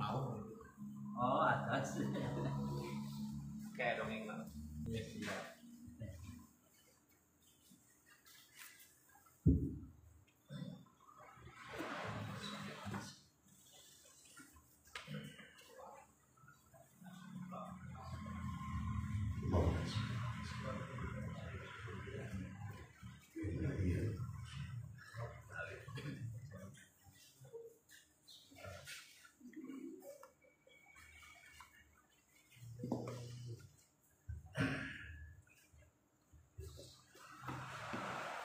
mau. Oh, atas. Kayak dongeng lah. Yes, iya.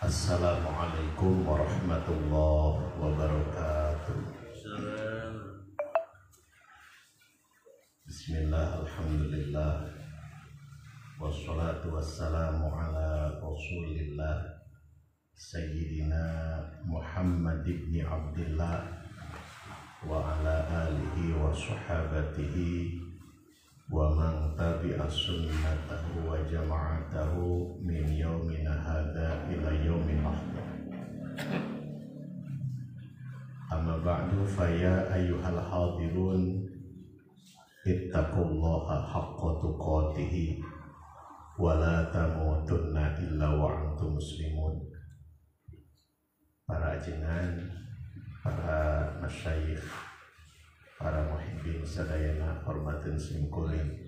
Assalamualaikum warahmatullahi wabarakatuh. Bismillah, alhamdulillah, wassalatu wassalamu ala rasulillah Sayyidina Muhammad ibn Abdillah wa ala alihi wa sahabatihi wa man tabi'a sunnatahu wa jama'atahu min yaumina hadha ila yaumin akhir. Amma ba'du, faya ayyuhal hadirun ittaqullaha haqqa tuqatih wa la tamutunna illa wa antum muslimun. Para ajengan, para masyayikh, para muhibbin sadayana hormatin simkuring.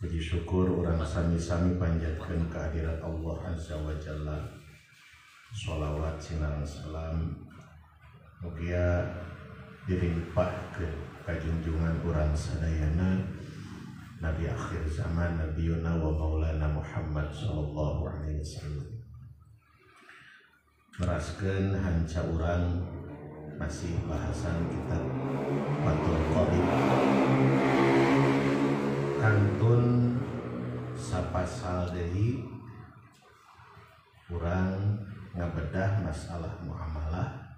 Puji syukur urang sami-sami panjatkeun kehadirat Allah Azza wa Jalla. Sholawat sinareng salam mugia dilimpahkeun ka junjungan urang sadayana Nabi akhir zaman Nabiyuna wa Maulana Muhammad sallallahu alaihi wasallam. Meraskeun hanca urang masih bahasan kitab Fathul Qorib kantun sapasal deui urang ngabedah masalah muamalah.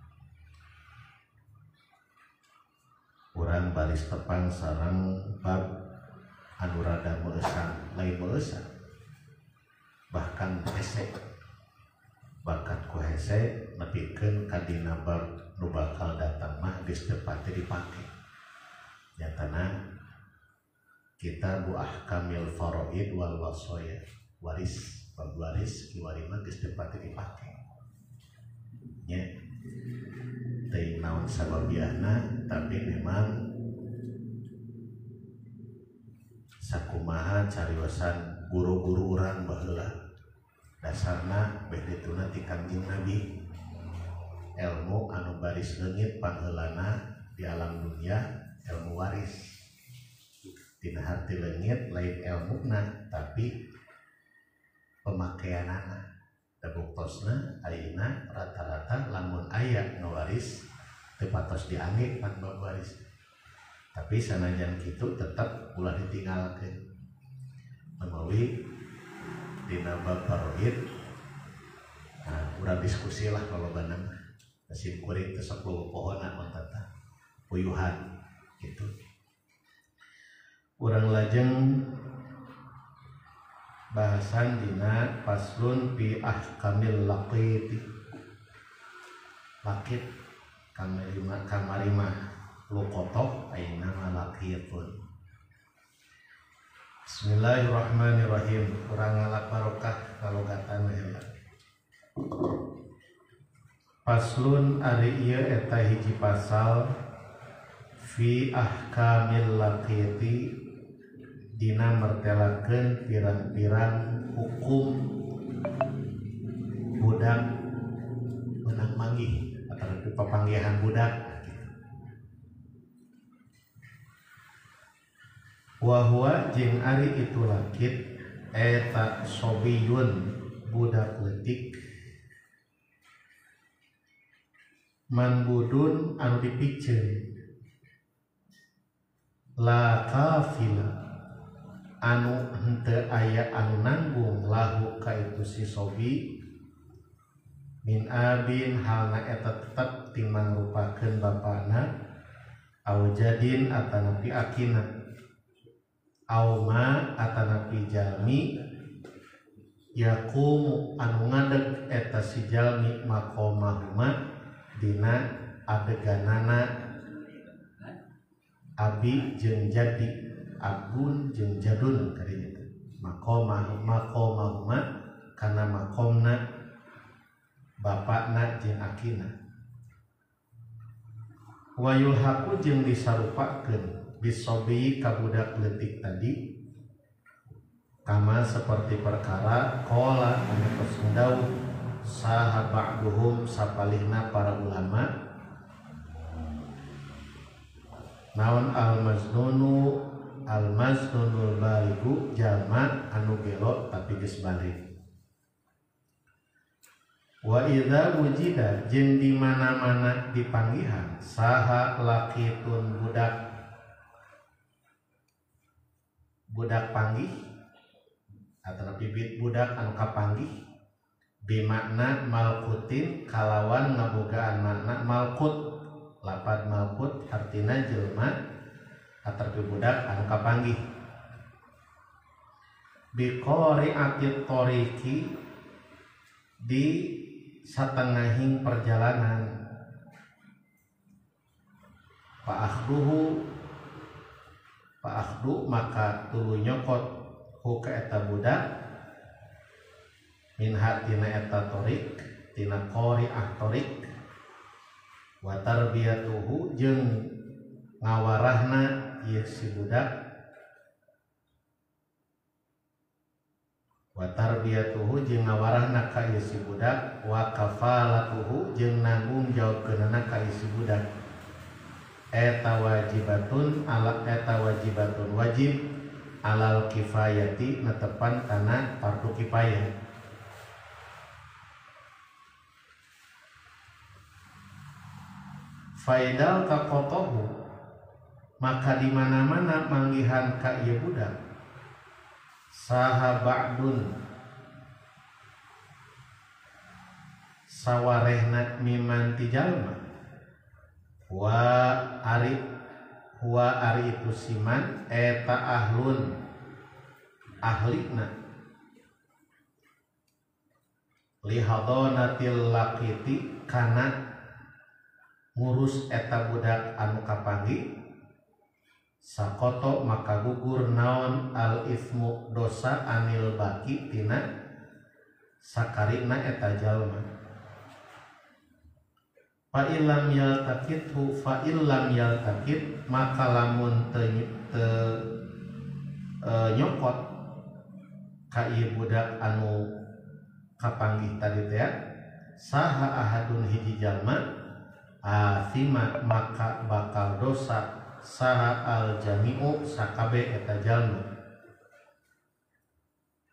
Urang baris tepang sareng bab anu rada meusan, lain meusan bahkan hese bakat ku hese nepikeun ka dina bab nu bakal datang mah geus teu pati dipake. Nyatana Kitabu Ahkamil Faraid wal Wasaya, waris bab waris kiwari mah geus teu pati dipake. Nya teuing naon sababiahna, tapi memang sakumaha cariyosan guru-guru urang baheula dasarna beh dituna ti Kangjeng Nabi. Ilmu anu baris leungit pangheulana di alam dunia ilmu waris. Dina hati leungit lain ilmuna tapi pemakaianana. Tebuktosna ayeuna rata-rata lamun aya nu waris teu patos diangge pan bab waris. Tapi sanajan kitu tetep ulah ditinggalkeun. Menawi dina bab faraid urang diskusi lah kalobana mah. Mesin kuring teu sok pohonna ontata puyuhan gitu. Urang lajeng bahasan dina faslun fi ahkamil laqit. Laqit kamarima luqatoh ayeuna laqitun. Bismillahirrahmanirrahim. Urang ngalak barokah kalogatan heula. Faslun ari ieu eta hiji pasal fi ahkamil laqiti dina mertelakeun pirang-pirang hukum budak menang manggih atau papanggihan budak. Wa huwa jeung ari itu laqit eta sobiyun budak leutik manbudun anu dipiceur la kafila anu henteu aya anu nanggung lahu ka itu si sobi min abin halna eta tetep timang rupakeun bapana au jadin atanapi akina au ma atanapi jalmi yakum anu ngadeg eta si jalmi maqamahuma dina adeganana abi jeung jadi, abun jeung jadun kadinya makomahuma kana makomna bapakna jeung akina. Wa yulhaqu jeung disarupakeun bisobi ka budak leutik tadi kama seperti perkara qala anu kesundau saha ba'duhum sapalihna para ulama naon al-maznunul baligu jalma anu gelo tapi geus balik. Wa idza wujida jeung di mana-mana dipanggihan saha lakitun budak panggih atau bibit budak anu kapanggih bimakna malkutin kalawan ngabogaan makna malkut. Lapad malkut artina jelma atau budak anu kapanggih biqori atit toriki di satengahing perjalanan Pak akhdu maka tulu nyokot hu ka eta budak min hatina eta torik tina qori torik wa tarbiyatuhu jeung ngawarahna ieu si budak wa tarbiyatuhu jeung ngawarahna ka ieu si budak wa kafalatuhu jeung nanggung jawabkeunana ka ieu si budak eta wajibatun wajib alal kifayati netepan kana fardu kifayah. Faidal kakotohu maka di mana-mana manggihan ka ieu budak saha ba'dun sawarehna miman ti jalma wa ari itu siman eta ahlun ahlina lihadonatil lakiti kana ngurus eta budak anu kapanggih sakoto maka gugur naon al ismu dosa anil baki tina sakarina eta jalma fa illam yaltakit maka lamun teu nyokot ka ieu budak anu kapanggih tadi teh saha ahadun hiji jalma asimat maka bakal dosa saha al jami'u sakabe eta jalma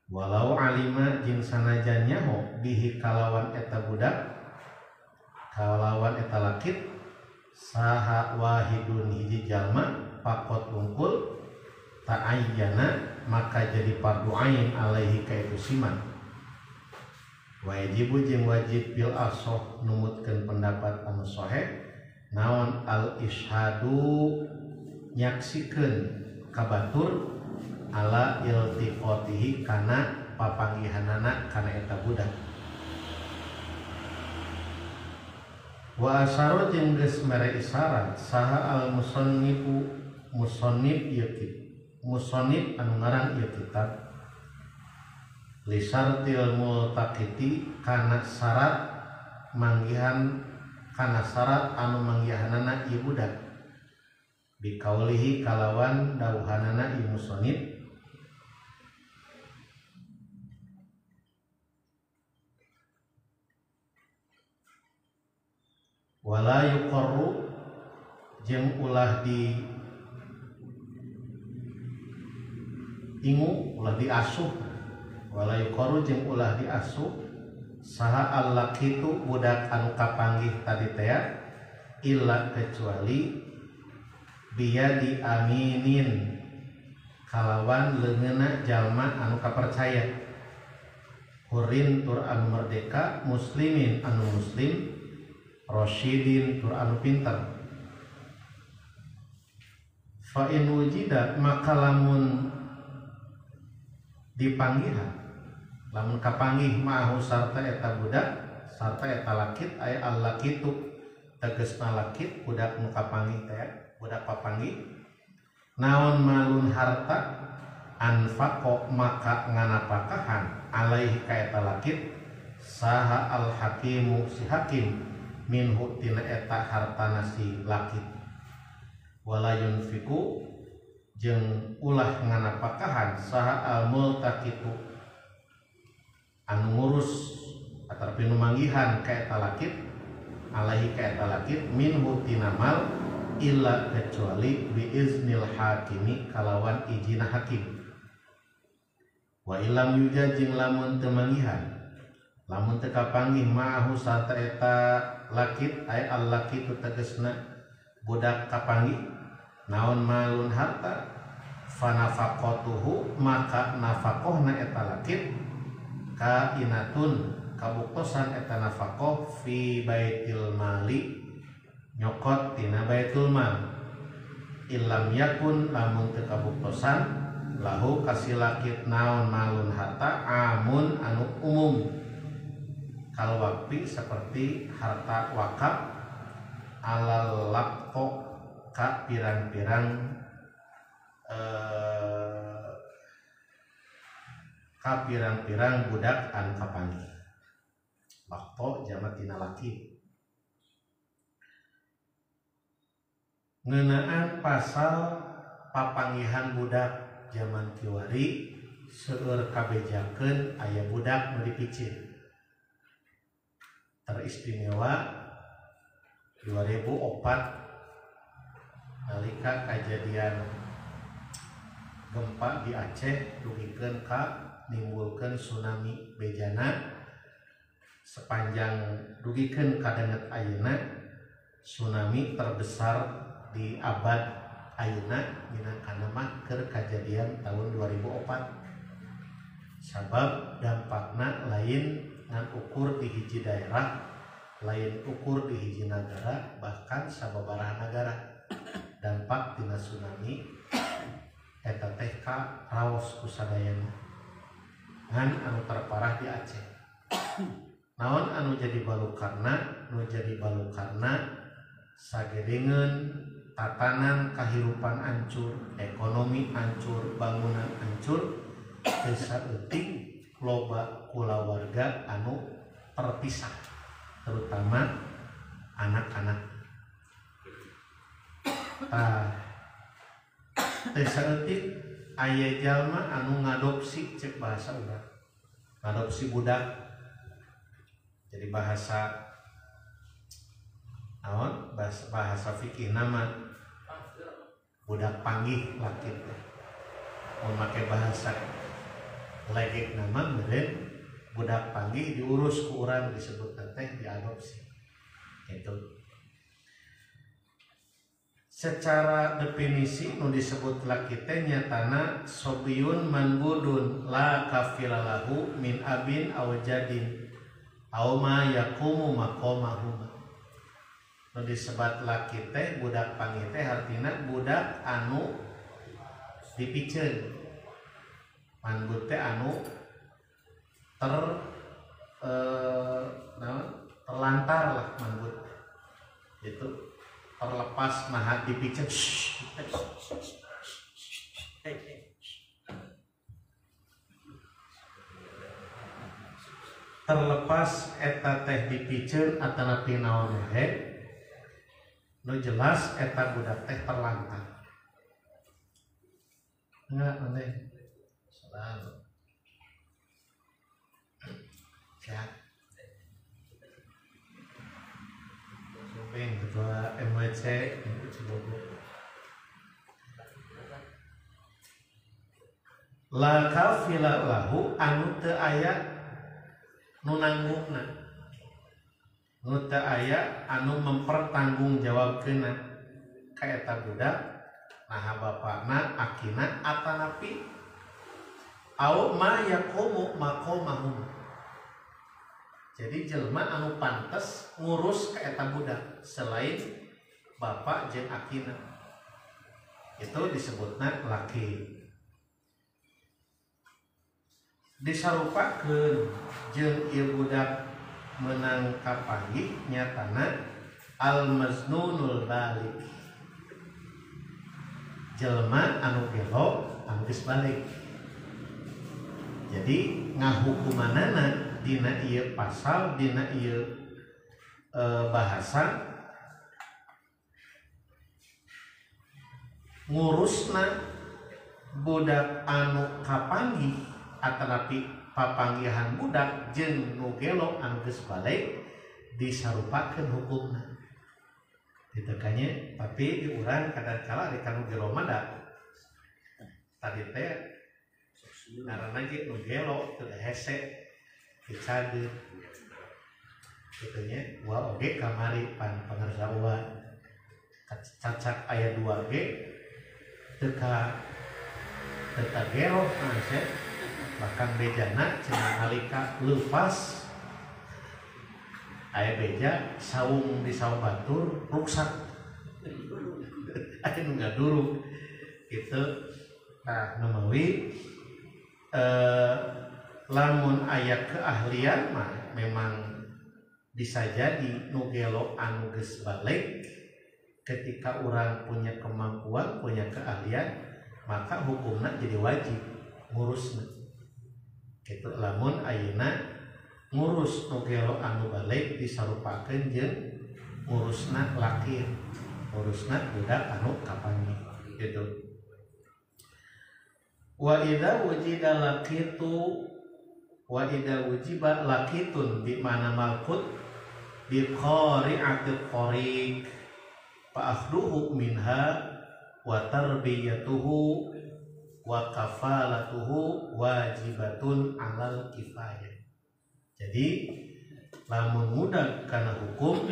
walau alima jeung sanajan nyaho bihi kalawan eta budak kalawan eta lakit saha wahidun hiji jalma pakot wungkul ta'ayyana maka jadi fardu ain alaihi ka itu siman wajibu jeung wajib bil asoh numutkeun pendapat anu sahih naon al ishadu nyaksikeun kabatur ala iltiqatihi kana papanggihanana kana eta budak wa asyara jeung geus mere isyarat saha al musannif anu ngaran ieu kitab lisartil multaqiti kana syarat manggihan kana syarat anu manggihanana ieu budak bikaulihi kalawan dawuhanana ieu musannif wala yuqarru jeung ulah di ingu ulah diasuh wala yuqarru jeung ulah diasuh saha allakitu budak anu kapanggih tadi teh illa kecuali biyadi aminin kalawan leungeunna jalma anu kapercaya hurin tur anu merdeka muslimin anu muslim rasyidin tur anu pintar fa in wujida maka lamun dipanggihan lamun kapanggih ma'ahu sarta eta budak sarta eta lakit aya al lakitu tegasna lakit budak nu kapanggih teh budak papanggih naon malun harta anfaqo maka nganapakahan alaihi ka eta laki saha al hakimu si hakim minhu tina eta hartana si laki wala yunfiku jeung ulah nganapakahan saha al multaqitu anu ngurus ataupun manggihan ka eta laki alaihi ka eta laki minhu tina mal illa kecuali biiznil hakimi kalawan izin hakim wa ilam yujajing lamun teu manggihan lamun teu kapanggih ma'ahu sarta eta lakit ay al lakitu tegasna budak kapanggih naon malun harta fanafaqatuhu maka nafaqohna eta lakit kainatun kabuktosan eta nafaqoh fi baitil mali nyokot tina baitul mal ilam yakun lamun teu kabuktosan lahu kasih lakit naon malun harta amun anu umum kal wakfi seperti harta wakaf alal lakko ka pirang-pirang budak anu kapanggih lakko jamak tina laki ngeunaan pasal papanggihan budak zaman kiwari seueur kabejakeun aya budak nu dipicin teristimewa 2004 nalika kejadian gempa di Aceh dugikeun ka nimbulkeun tsunami bejana sepanjang dugikeun ka denget ayeuna tsunami terbesar di abad ayeuna minangkana mah keur kajadian tahun 2004 sabab dampakna lain ngan ukur di hiji daerah lain ukur di hiji negara bahkan sababaraha negara dampak tina tsunami eta teh ka raos ku sadayana ngan anu terparah di Aceh naon anu jadi balukarna sagedengeun tatanan kehidupan hancur, ekonomi hancur, bangunan hancur, saeutik loba kulawarga anu terpisah, terutama anak-anak. Saeutik aya jalma anu ngadopsi cek bahasa urang, ngadopsi budak, jadi bahasa naon bahasa fikih nama budak panggih laki memakai bahasa legek nama meureun budak panggih diurus ku urang disebut teh diadopsi itu secara definisi nu disebut laki teh nyatana sobiun manbudun la kafilalahu min abin aw jadin aw ma yaqumu maqamahuma nu disebat laki teh budak panggih teh artina budak anu dipicen manbut teh anu terlantar lah manbut itu terlepas nah dipicen terlepas eta teh dipicen atanapi naon we nu jelas eta budak teh terlantar enggak nanti selalu ya suping ketua MWC itu Cibogo la kafila lahu anu teu aya nu nanggungna nu teu aya anu mempertanggungjawabkeun ka eta budak nah bapakna akina atanapi au ma yaqumu maqamahum jadi jelma anu pantes ngurus ka eta budak selain bapak jeung akina itu disebutna laki disarupakeun jeung ieu budak menang kapanggih nyatana al maznunul balik jelema anu gelo anu geus balik. Jadi ngahukumanana dina ieu pasal, dina ieu bahasa ngurusna budak anu kapanggih atanapi papanggihan budak jeung nu gelo anu geus balik disarupakeun hukumna. Ditekanya tapi di urang kadang-kala di kanu gelo mah da tadi teh ngaranna ge nu gelo teu hese dicadeut kitu nya. Wa oge kamari pan pangarsaeuan cacak aya 2 ge teu ka gelo ase bahkan bejana cenah nalika leupas aya beja saung di saung batur ruksak aya nu ngaduruk kitu. Nah numawi lamun aya keahlian mah memang bisa jadi nu gelo anu geus balik ketika orang punya kemampuan, punya keahlian, maka hukumna jadi wajib ngurusna. Kitu lamun ayeuna ngurus nu gelo anu balik disarupakeun jeung ngurusna laki, ngurusna budak anu kapanggih gitu. Wa idza wujida laqitu wa idza wujiba laqitun di mana malkut bi qari'atil qariq fa akhduhu minha wa tarbiyatuhu wa kafalatuhu wajibatun alal kifayah. Jadi lamun budak kana hukum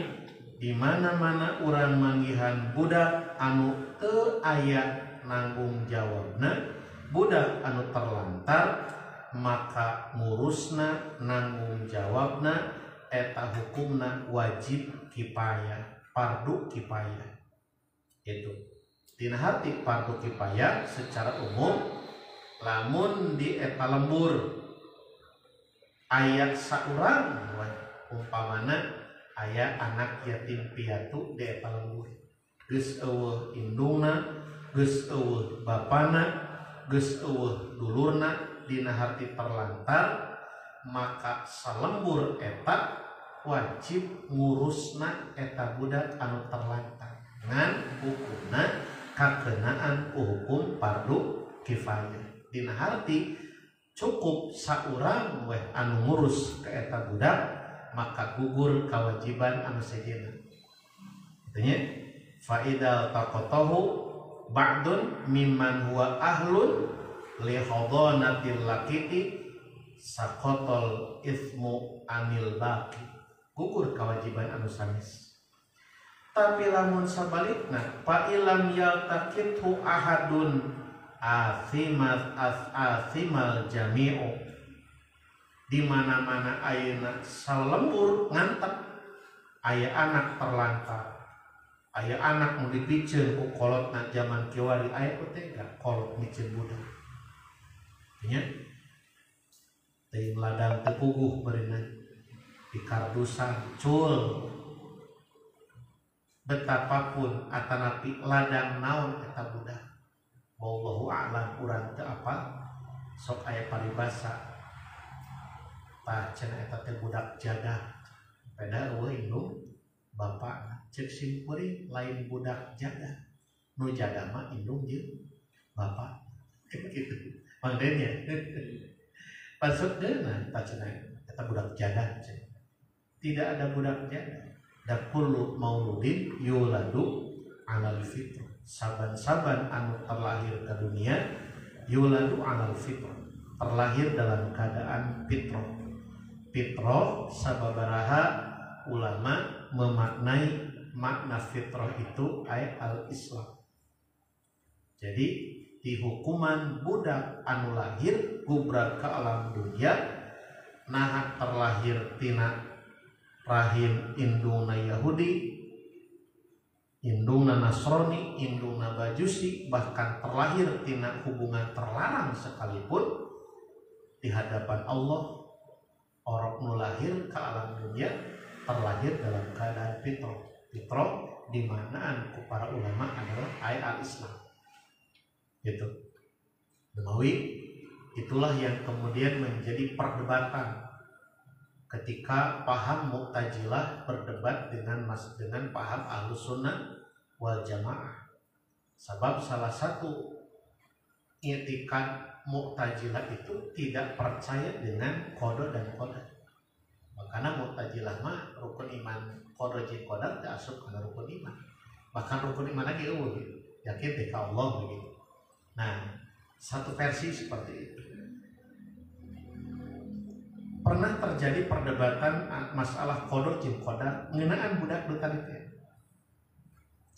di mana-mana urang manggihan budak anu teu aya nanggung jawabna, budak anu terlantar, maka ngurusna nanggung jawabna eta hukumna wajib kifayah, fardu kifayah. Itu dina hati fardu kifayah secara umum lamun di eta lembur aya saurang umpamana aya anak yatim piatu di eta lembur geus eueuh indungna, geus eueuh bapana, geus eueuh dulurna dina hati terlantar, maka salembur eta wajib ngurusna eta budak anu terlantar ngan hukumna kakenaan hukum fardu kifayah. Dina hati cukup saurang weh anu ngurus ke eta budak, maka gugur kewajiban anu sejeuna. Artinya faidal taqatahu ba'dun mimman huwa ahlun li hadanatil laqiti saqatal ismu anil baqi. Gugur kewajiban anu sanes. Tapi lamun sabalikna fa ilam yaltaqithu ahadun asimal jami'u, di mana-mana ayeuna salembur ngantek aya anak terlantar, aya anak nu dipicen ku kolotna zaman kiwari aya teh gak kolot micen budak nya teuing ladang teu puguh beurina dikardusan cul betapapun atanapi ladang naon eta budak. Wallahu a'lam, urang teu apal sok aya paribasa tah cenah eta teh budak jadah peda eueuh indung bapana ceuk simkuring lain budak jadah, nu jadah mah indung jeung bapa kitu mangdenya pasudna tah cenah eta budak jadah cenah. Tidak ada budak jadah. Da kullu mauludin yuladu alal fitrah, saban-saban anu terlahir ke dunia yuladu alal fitrah, terlahir dalam keadaan fitrah. Fitrah sababaraha ulama memaknai makna fitrah itu ayat al-Islam. Jadi di hukuman budak anu lahir gubrak ke alam dunia nah terlahir tina rahim indungna Yahudi, indungna Nasrani, indungna Bajusi, bahkan terlahir tina hubungan terlarang sekalipun di hadapan Allah, orang nu lahir ke alam dunia terlahir dalam keadaan fitrah. Fitrah di manaan ku para ulama adalah ayat al-Islam. gitu. Demawi itulah yang kemudian menjadi perdebatan ketika paham Mu'tazilah berdebat dengan paham Ahlus Sunnah wal Jamaah. Sebab salah satu i'tikad Mu'tazilah itu tidak percaya dengan qada dan qadar. Makanya Mu'tazilah mah rukun iman qada jeung qadar teu asup kana rukun iman. Bahkan rukun iman lagi eueuh gitu. Yakin teh ka Allah begitu. Nah, satu versi seperti itu. Pernah terjadi perdebatan masalah qada jeung qadar ngeunaan budak tadi teh.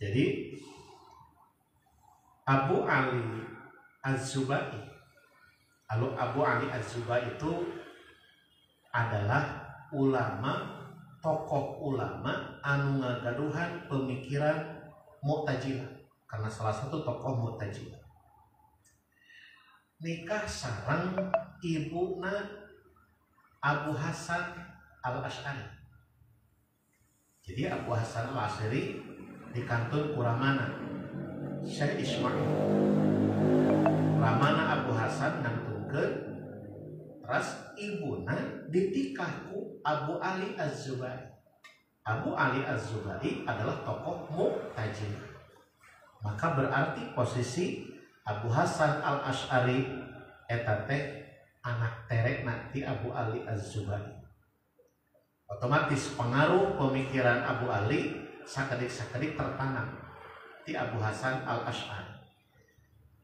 Jadi Abu Ali Az-Zubai, Abu Ali Az-Zubai itu adalah tokoh ulama anu ngagaduhan pemikiran Mu'tazilah, karena salah satu tokoh Mu'tazilah. Nikah sareng ibuna Abu Hasan Al-Asy'ari. Jadi Abu Hasan Al-Asy'ari dikantun kuramana Syekh Ismail. Ramana Abu Hasan nantungkeun, terus ibuna ditikahku Abu Ali Az-Zubai. Abu Ali Az-Zubai adalah tokoh Mu'tazilah. Maka berarti posisi Abu Hasan Al-Asy'ari eta teh anak terekna ti Abu Ali Az-Zubai. Otomatis pengaruh pemikiran Abu Ali sakedik-sakedik tertanam di Abu Hasan Al-Asy'ari.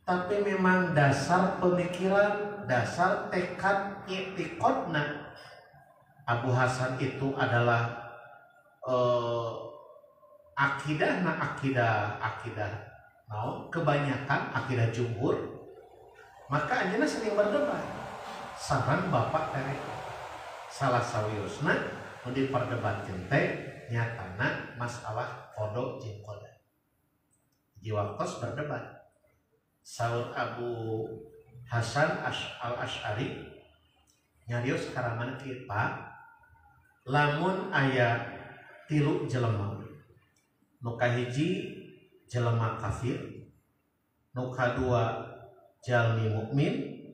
Tapi memang dasar pemikiran, dasar tekad i'tiqadna Abu Hasan itu adalah akidah kebanyakan akidah jumhur. Maka anjeunna sering berdebat sareng bapak terek salah sawiusna nu diperdebatkeun teh nyatana masalah qada jeung qadar. Jiwaktos berdebat. Saur Abu Hasan Al-Asy'ari nyarios karaman kieu Pak, lamun aya 3 jelema, nu kahiji jelema kafir, nu kadua jalmi mukmin,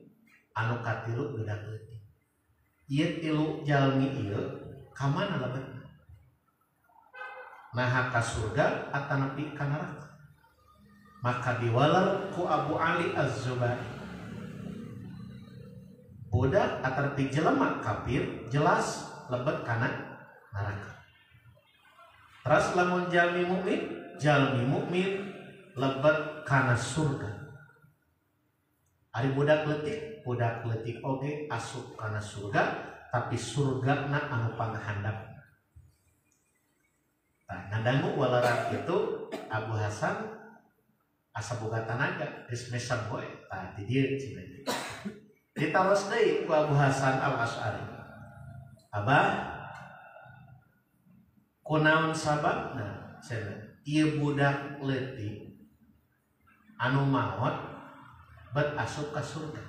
anu katilu budak leutik. Ieu 3 jalmi ieu ka mana lebetna? Naha ka surga atawa nepi ka neraka? Maka diwalar ku Abu Ali Az-Zubai. Budak atau jelema kafir jelas lebet kana neraka. Terus lamun jalmi mukmin lebet kana surga. Ari budak leutik oge asup kana surga, tapi surgana anu panghandap. Nah, ngadangu walarat itu Abu Hasan asa boga tanaga geus mesan boe tah di dieu cenah. Ditaros deui ku Abu Hasan Al-Asy'ari. Abah, kunaon sababna cenah ieu budak leutik anu maot bet asup ka surga.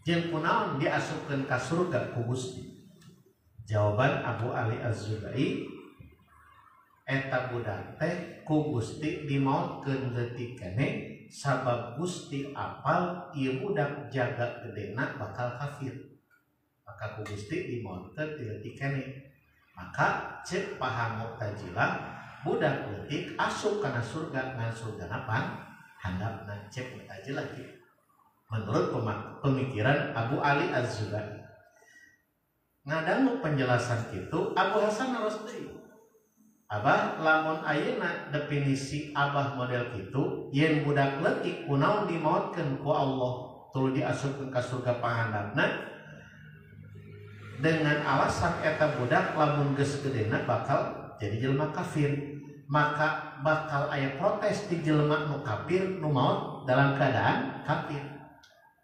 Jeung kunaon diasupkeun ka surga ku Gusti? Jawaban Abu Ali Az-Zubai, eta budak teh ku Gusti dimaotkeun leutik keneh sabab Gusti apal ieu budak jaga gedena bakal kafir. Maka ku Gusti dimaotkeun leutik keneh. Maka cek paham Mu'tazilah budak leutik asup kana surga ngan surgana handapna cek Mu'tazilah kieu. Menurut pemikiran Abu Ali Az-Zubai. Ngadangu penjelasan kitu Abu Hasan harus deui. Abah lamun ayeuna definisi abah model kitu yen budak leutik kunaon dimaotkeun ku Allah tuluy diasupkeun ka surga pangandarna dengan alasan eta budak lamun geus gedena bakal jadi jelema kafir, maka bakal aya protes di jelema nu kafir nu maot dalam keadaan kafir.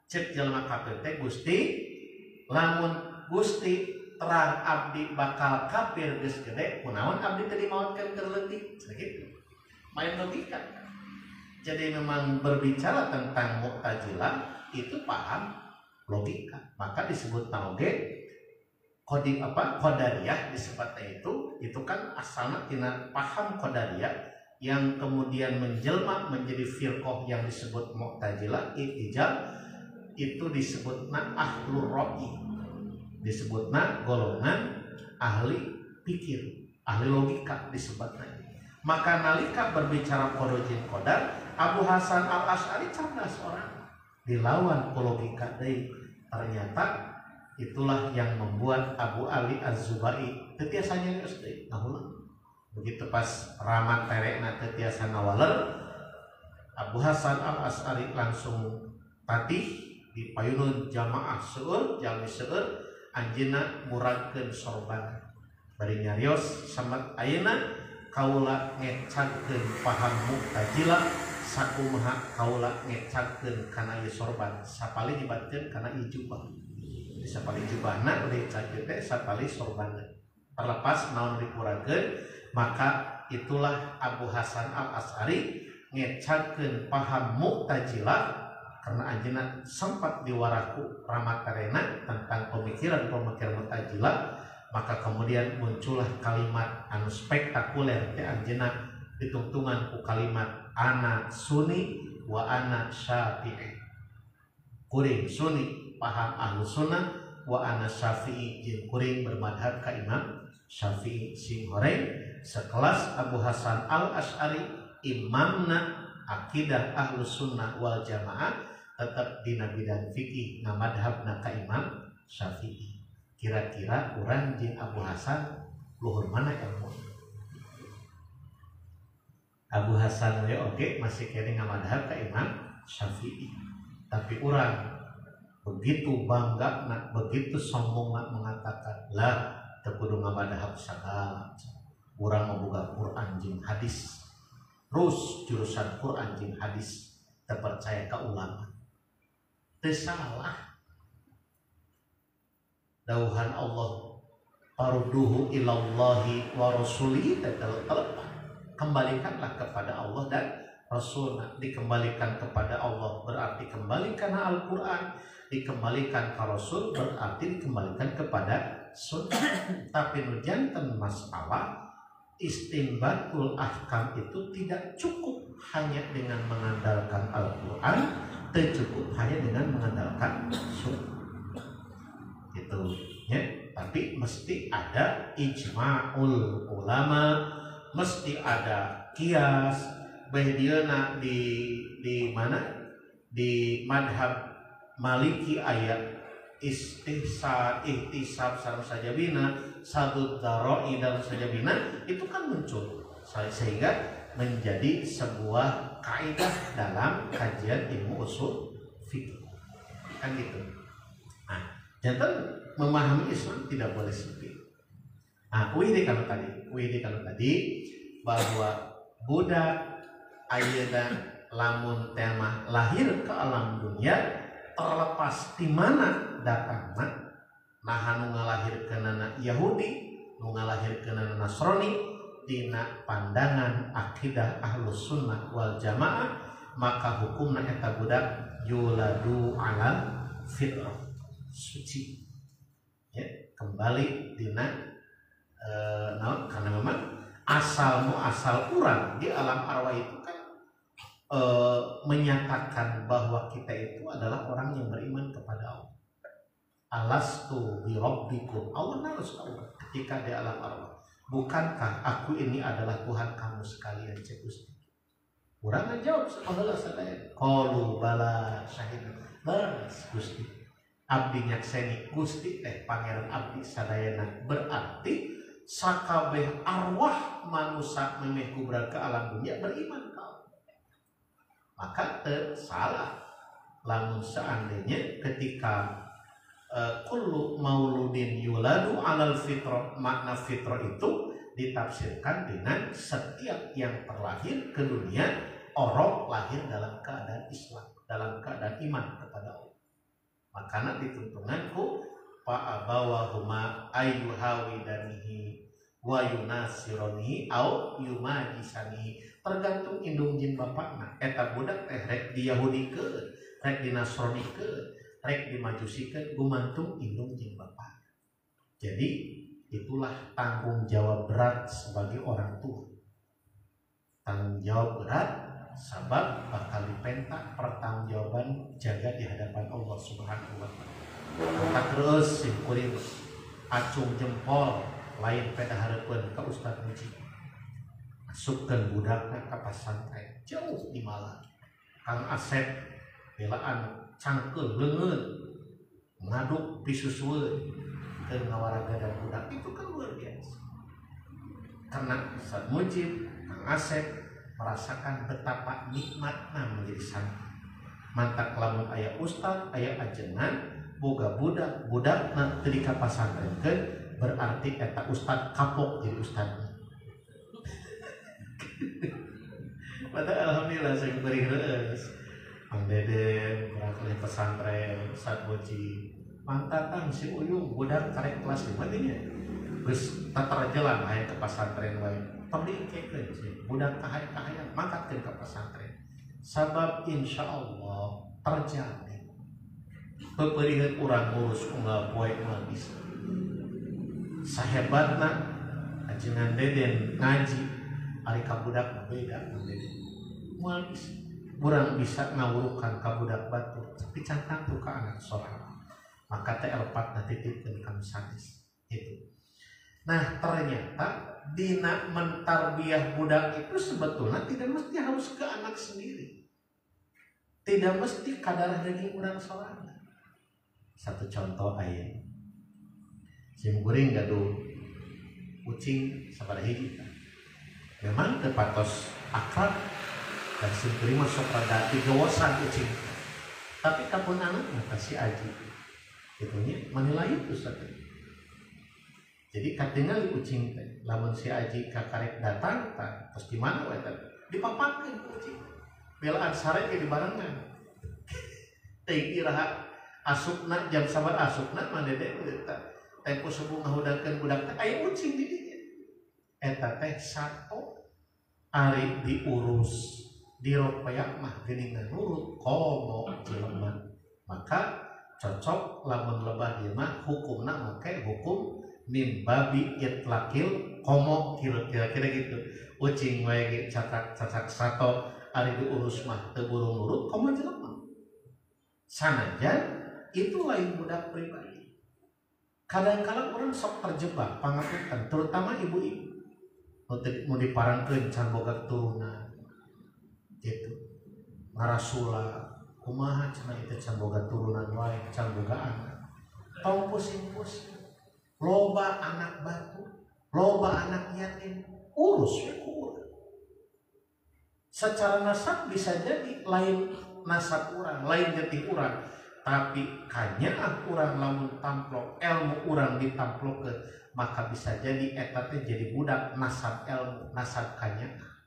Cek jelema kafir teh Gusti lamun Gusti terang abdi bakal kafir geus gede kunaon abdi teu dimaotkeun keur leutik sakitu main logika. Jadi memang berbicara tentang Mu'tazilah itu paham logika, maka disebut oge qadariyah disebutnya itu kan asalna tina paham qadariyah yang kemudian menjelma menjadi firqah yang disebut Mu'tazilah, I'tizal, itu disebutna ahlur ra'i, disebutna golongan ahli pikir, ahli logika disebutna. Maka nalika berbicara qada jeung qadar, Abu Hasan Al-Asy'ari cerdas orang, dilawan ku logika deui. Ternyata itulah yang membuat Abu Ali Az-Zubai teu tiasa nyarios deui. Begitu pas ramat terekna teu tiasa ngawaler, Abu Hasan Al-Asy'ari langsung patih di payunun jamaah seueur jalmi seueur anjeunna muradkeun sorban. Bari nyarios samet ayeuna kaula ngecagkeun paham Mu'tazilah sakumaha kaula ngecagkeun kana ieu sorban, sapali dibatkeun kana ieu jubah. Di sapali jubahna dicagkeun teh sapali sorbanna. Terlepas naon dipurakeun, maka itulah Abu Hasan Al-Asy'ari ngecagkeun paham Mu'tazilah karena anjeunna sempat diwaraku ramatarena tentang pemikiran-pemikiran Mu'tazilah. Maka kemudian muncullah kalimat anu spektakuler teh anjeunna ditungtungan ku kalimat ana sunni wa ana syafi'i. Kuring sunni paham ahlu sunnah, wa ana syafi'i jeung kuring bermadhab ka Imam Syafi'i. Sing horeng sekelas Abu Hasan Al-Asy'ari imamna akidah ahlu sunnah wal jamaah tetap dina bidang fikih ngamadhabna ka Imam Syafi'i. Kira-kira urang jeung Abu Hasan luhur mana ilmu? Abu Hasan we oge masih kene ngamadhab ka Imam Syafi'i, tapi urang begitu bangga, begitu sombong mengatakan lah teu kudu ngamadhab sagala. Urang membuka Quran jeung hadis, terus jurusan Quran jeung hadis, teu percaya ka ulama. Teu salah. Dauhan Allah, farduhu ilallahi wa rasulihi, kembalikanlah kepada Allah dan Rasulnya. Dikembalikan kepada Allah berarti kembalikan Al-Quran, dikembalikan ke Rasul berarti dikembalikan kepada sunnah. Tapi nujanten masalah istinbatul ahkam itu tidak cukup hanya dengan mengandalkan Al-Quran, tidak cukup hanya dengan mengandalkan sunnah gitu ya. Tapi mesti ada ijma'ul ulama, mesti ada kias. Bahdiana di mana di madhab Maliki ayat istihsan, ihtisab sareng sajabina, sadud darai dan sajabina itu kan muncul sehingga menjadi sebuah kaidah dalam kajian ilmu usul fikih kan gitu. Nah, jantan memahami Islam tidak boleh sempit. Nah, widi kalau tadi bahwa budak ayeuna lamun tema lahir ke alam dunia terlepas di mana datangna, nah nu ngalahirkeunana Yahudi, nu ngalahirkeunana Nasrani, dina pandangan akidah Ahlus Sunnah wal Jamaah, maka hukumna eta budak yuladu ala fitrah, suci. Ya, kembali dina karena memang asal urang di alam arwah itu kan menyatakan bahwa kita itu adalah orang yang beriman kepada Allah. Alastu bi rabbikum, Allah harus tahu ketika di alam arwah, bukankah aku ini adalah Tuhan kamu sekalian, cek Gusti. Urang ngajawab sabaheula sadaya, qalu bala syahid, baras Gusti. Abdi nyakseni Gusti teh pangeran abdi sadayana, berarti sakabeh arwah manusia memeh kubrad ke alam dunia beriman kau. Maka salah lamun seandainya ketika kullu mauludin yuladu alal fitrah, makna fitrah itu ditafsirkan dengan setiap yang terlahir ke dunia orang lahir dalam keadaan Islam, dalam keadaan iman kepada Allah. Makanya dituntunganku fa'abawahuma ayyuhawidanihi wa yunasironihi au yumajisanihi, tergantung indung jin bapakna. Eta budak teh rek di Yahudikeun, rek di Nasronikeun, rek dimajusikeun, gumantung indung jin bapak. Jadi itulah tanggung jawab berat sebagai orang tua. tanggung jawab berat, sabab bakal dipentak pertanggungjawaban jaga di hadapan Allah Subhanahu wa taala. Maka terus sim kuring acung jempol lain peda hareupeun ka Ustaz Muji. Masukkeun budakna ka pasantren jauh di Malang. Kang Asep belaan cangkeul leungeun ngaduk pisusueun keur ngawaraga dan budak itu kan luar biasa. Karena Ustaz Mujib, Kang Asep merasakan betapa nikmatna menjadi santri. Mantak lamun aya ustad, aya ajengan, boga budak-budakna teu dikapasantrenkeun berarti eta ustad kapok jadi ustadna. Padahal alhamdulillah saya beri reus. Mang Deden berangkat pesantren, Ustaz Boci. Mantatang si Uyung budak karek kelas 5 nya. Geus tatar jalan aya ke pesantren wae. Pamdikeun sih budak kahaya-kahaya mangkatkeun ka pesantren. Sabab insyaallah terjamin. Peupeuriheun urang ngurus unggal poe unggal bisa. Sahebatna ajengan Deden ngaji ari ka budak beda Deden. Moal bisa. Urang bisa ngawurukan ka budak batur tapi cantang tuh ka anak sorangan. Maka TL4 nanti titipkeun ka sanes. Itu. Nah ternyata dina mentarbiyah budak itu sebetulnya tidak mesti harus ke anak sendiri, tidak mesti kadar daging urang sorangan. Satu contoh ayat sim kuring gaduh kucing sabaraha hiji memang kepatos akrab dan sim kuring masuk rada digawosan kucing tapi kapun anak mata si Aji itunya manilai itu satu. Jadi katingali kucing teh, lamun si Aji kakarek datang, terus di mana wae teh? Dipapatkeun kucing. Belaan sare ge dibarengan. Teh iraha asupna jam sabar asupna mah Dede eta tempo subuh ngahudakeun budak teh aya kucing di dieu. Eta teh sato ari diurus, diropeak mah geuningan nurut komo jelema. Maka cocok lamun lebah ieu mah hukumna make hukum min babi itlaqil komo kira-kira gitu. Ucing wae ge cacak sato ari diurus mah teu burung nurut komo jelema. Sanajan itu lain budak pribadi. Kadang-kadang orang sok terjebak pangapunten terutama ibu-ibu. Mau diparangkeun can boga turunan. Gitu. Ngarasula kumaha cenah itu can boga turunan wae can boga anak. Tong pusing-pusing. Loba anak batu, loba anak yatim, urus we urang. Secara nasab bisa jadi lain nasab urang, lain jati urang, tapi kanyaah urang lamun tamplok ilmu urang ditamplokeun, maka bisa jadi eta teh jadi budak nasab ilmu, nasab kanyaah.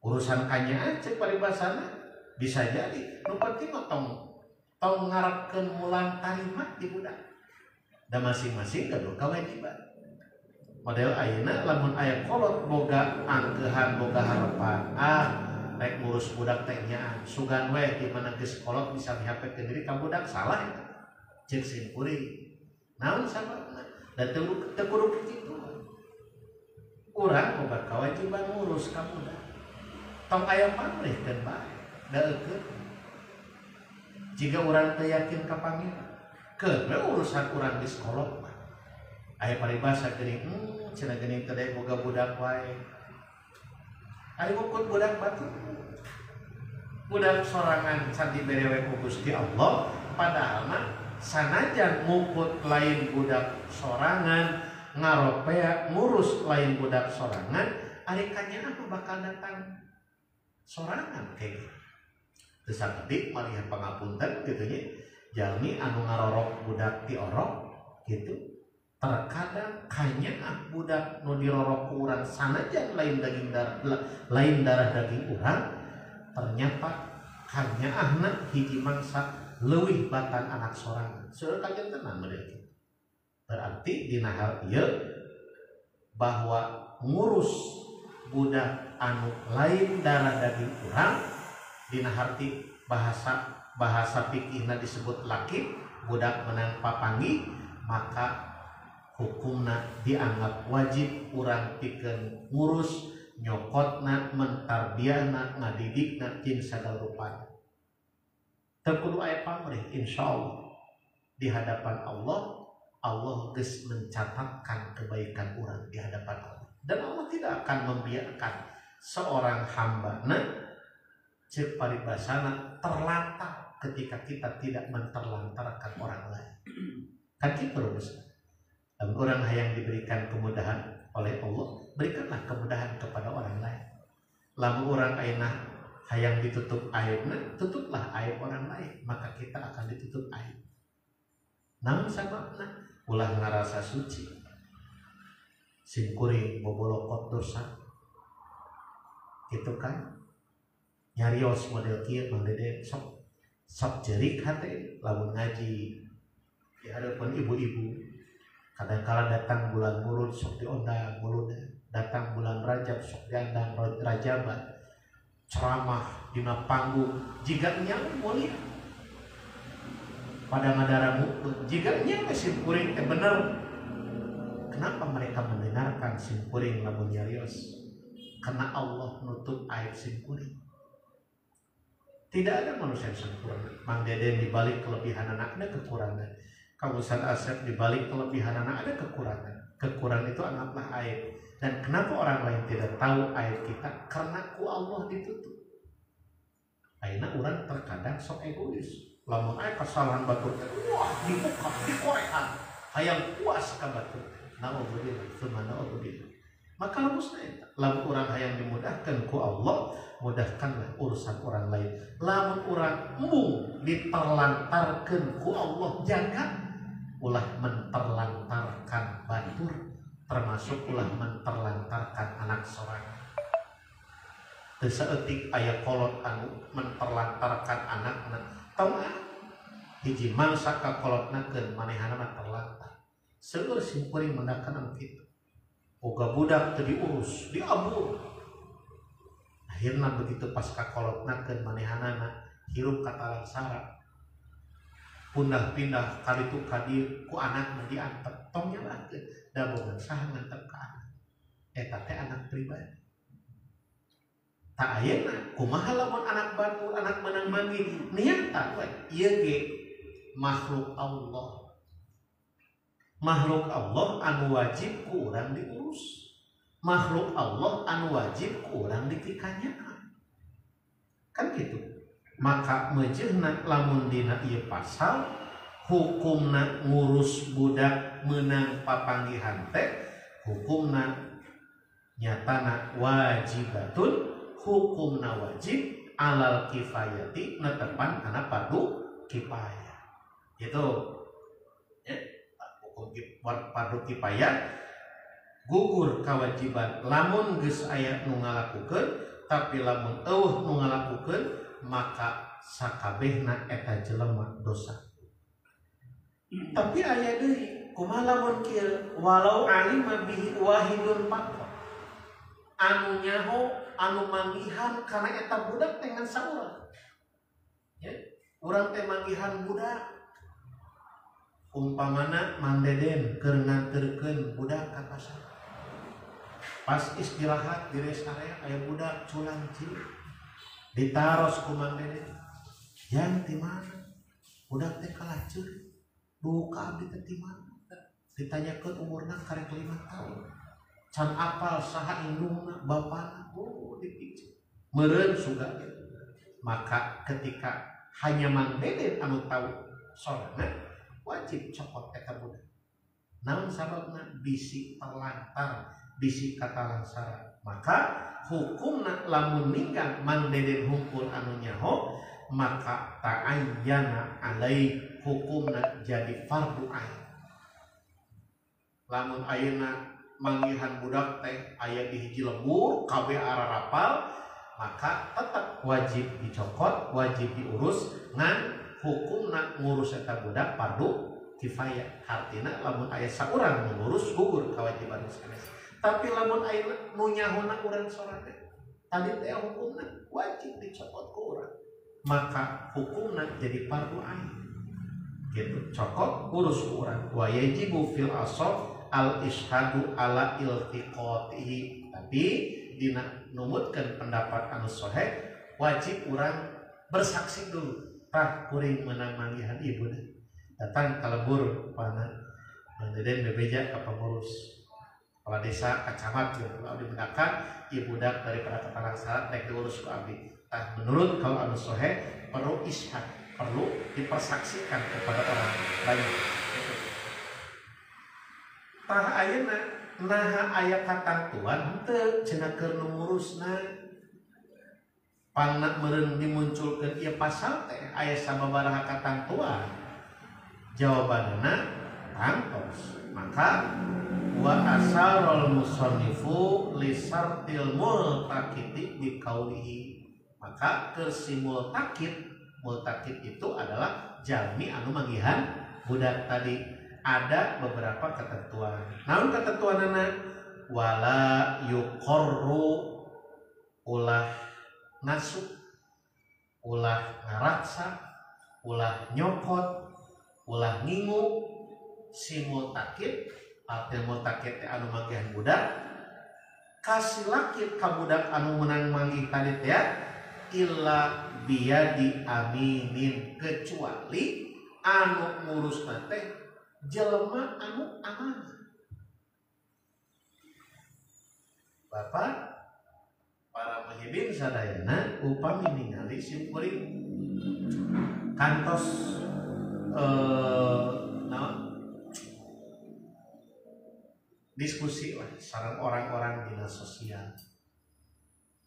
Urusan kanyaah cek paribasana bisa jadi nu penting mah tong ngarapkeun mulang kalimat di budak. Dan masing-masing gaduh kewajiban. Model ayeuna lamun aya kolot boga angkehan boga harapan. Rek ngurus budak teh nya sugan we di mana geus kolot bisa dihapekeun diri ka budak salah eta. Ceuk sim kuring. Naon sababna? Da teu kudu kitu. Urang boga kewajiban ngurus ka budak. Tong aya pamrihkeun bae. Da eukeun. Jika orang teu yakin ka pangeran, keun urusan urang di sekolah mah. Aya paribasa geuning, cenah geuning teh boga budak wae. Ari ukut budak batu. Budak sorangan can dibere we ku Gusti Allah, padahal mah sanajan ngukut lain budak sorangan, ngaropea ngurus lain budak sorangan, ari kanyaah bakal datang sorangan kayak gitu. Terus sakedik malihat pangapunten gitu nya jalmi anu ngarorok budak ti orok gitu terkadang kanyaah budak nu dirorok ku urang sanajan lain darah daging urang ternyata kanyaahna hiji mangsa leuwih batan anak sorangan seueur kajentenan model kitu. Berarti dina hal ieu bahwa ngurus budak anu lain darah daging urang dina harti bahasa fikihna disebut laki budak menang papangi maka hukumna dianggap wajib urang pikeun ngurus nyokotna mentarbiana ngadidikna jeung sagala rupana. Teu kudu aya pamrih insyaallah di hadapan Allah geus mencatatkan kebaikan urang di hadapan Allah. Dan Allah tidak akan membiarkan seorang hamba-Na cek paribasana terlantar ketika kita tidak menterlantarkan orang lain. Kan kitu terus. Dan orang yang diberikan kemudahan oleh Allah, berikanlah kemudahan kepada orang lain. Lamun orang ayeuna hayang ditutup aibna, tutuplah aib orang lain, maka kita akan ditutup aib. Namun sababna ulah ngarasa suci, singkuring bobolokot dosa, itu kan nyarios model kieu Mang Dede sok jerik hate lamun ngaji di hadapan ibu-ibu. Kadang-kala datang bulan Mulud sok diondang muludna, datang bulan Rajab sok diandang Rajabat, ceramah dina panggung jiga nya mulia pada ngadaramu jiga nya simkuring teh bener. Kenapa mereka mendengarkan simkuring lamun nyarios? Karena Allah nutup aib simkuring. Tidak ada manusia yang sempurna. Mang Deden dibalik kelebihan anak ada kekurangan. Kang Ustaz Asep dibalik kelebihan anak ada kekurangan. Kekurangan itu anggaplah aib. Dan kenapa orang lain tidak tahu aib kita? Karena ku Allah ditutup. Ayeuna urang terkadang sok egois. Lamun aya kesalahan batur teh, wah dibuka, dikorekan. Hayang puas ka batur. Nauzubillah, tsumma nauzubillah. Maka lamusna lamun urang hayang dimudahkan ku Allah, mudahkanlah urusan orang lain. Lamun urang embung diterlantarkeun ku Allah, jaga ulah menterlantarkan batur, termasuk ulah menterlantarkan anak sorangan. Teu saeutik aya kolot anu menterlantarkan anakna. Tahu hiji mangsa ka kolotnakeun manehanna terlantar. Seueur simkuring mendakan anu kitu. Boga budak teu diurus, diabur. Akhirna begitu pas ka kolotnakeun manehanana hirup ka talansara. Pundah-pindah kali itu kadir ku anakna diantet tong nyalakeun dabongan saha nganter ka anak. Eta teh anak pribadi. Tak ayeuna kumaha lamun anak batur, anak menang manggih niatan we ieu ge makhluk Allah. Makhluk Allah anu wajib ku urang diurus. Makhluk Allah anu wajib ku urang dipikanyaan. Kan gitu. Maka meujeuhna lamun dina ieu pasal hukumna ngurus budak meunang papanggihan teh hukumna nyatana wajibatun, hukumna wajib alal kifayati netepan kana fardu kifayah. Itu ya, hukum fardu kifayah gugur kewajiban lamun geus aya nu ngalakukeun, tapi lamun eueuh nu ngalakukeun maka sakabehna eta jelema dosa. Tapi aya deui kumaha lamun kieu walau alima bihi wahidun faqat, anu nyaho anu manggihan kana eta budak dengan saurang. Ya, urang teh manggihan budak. Umpamana Mang Deden keur nganterkeun budak ka pasar. Pas istirahat di rest area aya budak culang cilik. Ditaros ku Mang Deden. Yang di mana? Budak teh kalacur. Buka abdi teh di mana? Ditanyakeun umurna karek 5 tahun. Can apal saha indungna bapana. Oh, dipicit. Meureun suga. Maka ketika hanya Mang Deden anu tahu sorangan, wajib copot eta budak. Namun sababna bisi terlantar, bisi katalansara. Maka hukumna lamun ninggal Mang Deden hungkul anu nyaho, maka ta'ayyana alai hukumna jadi fardu ain. Lamun ayeuna manggihan budak teh aya di hiji lembur kabeh ararapal, maka tetap wajib dicokot, wajib diurus ngan hukumna ngurus eta budak fardu kifayah. Artina lamun aya saurang ngurus gugur kewajiban sanes. Tapi lamun aya nu nyahona urang sorangan, tadi teh hukumna wajib dicokot ku urang. Maka hukumna jadi fardu ain. Gitu, cokot urus ku urang. Wa yajibu fil asal al ishadu ala iltiqatihi, tapi dina numutkeun pendapat anu sahih wajib urang bersaksi dulu tah kuring meunang manggihan ibu datang kalebur pana deden bebeja ka pengurus kepala desa kacamat gitu abdi mendakan ieu budak daripada kepala salat rek diurus ku abdi. Tah menurut kalau anu sahih perlu ishad, perlu dipersaksikan kepada orang lain. Tah ayeuna naha aya katantuan henteu cenah keur nu ngurusna pangna meureun dimunculkeun ieu pasal teh aya sababaraha katantuan. Jawabanna tangtos. Maka wa asarul musannifu li sartil multaqiti bi qaulihi, maka kersi multaqit itu adalah jalmi anu manggihan budak tadi. Ada beberapa ketentuan. Namun ketentuanana wala yuqarru ulah ngasuh, ulah ngaraksa, ulah nyokot, ulah ngingu si multaqit. Artinya multaqit anu manggihan budak kasih lakit ka budak anu menang manggih tadi teh illa biyadi aminin, kecuali anu ngurusna teh jelema anu amanah. Bapak para muhibin sadayana upami ningali simkuring kantos diskusi lah sareng orang-orang dinas sosial,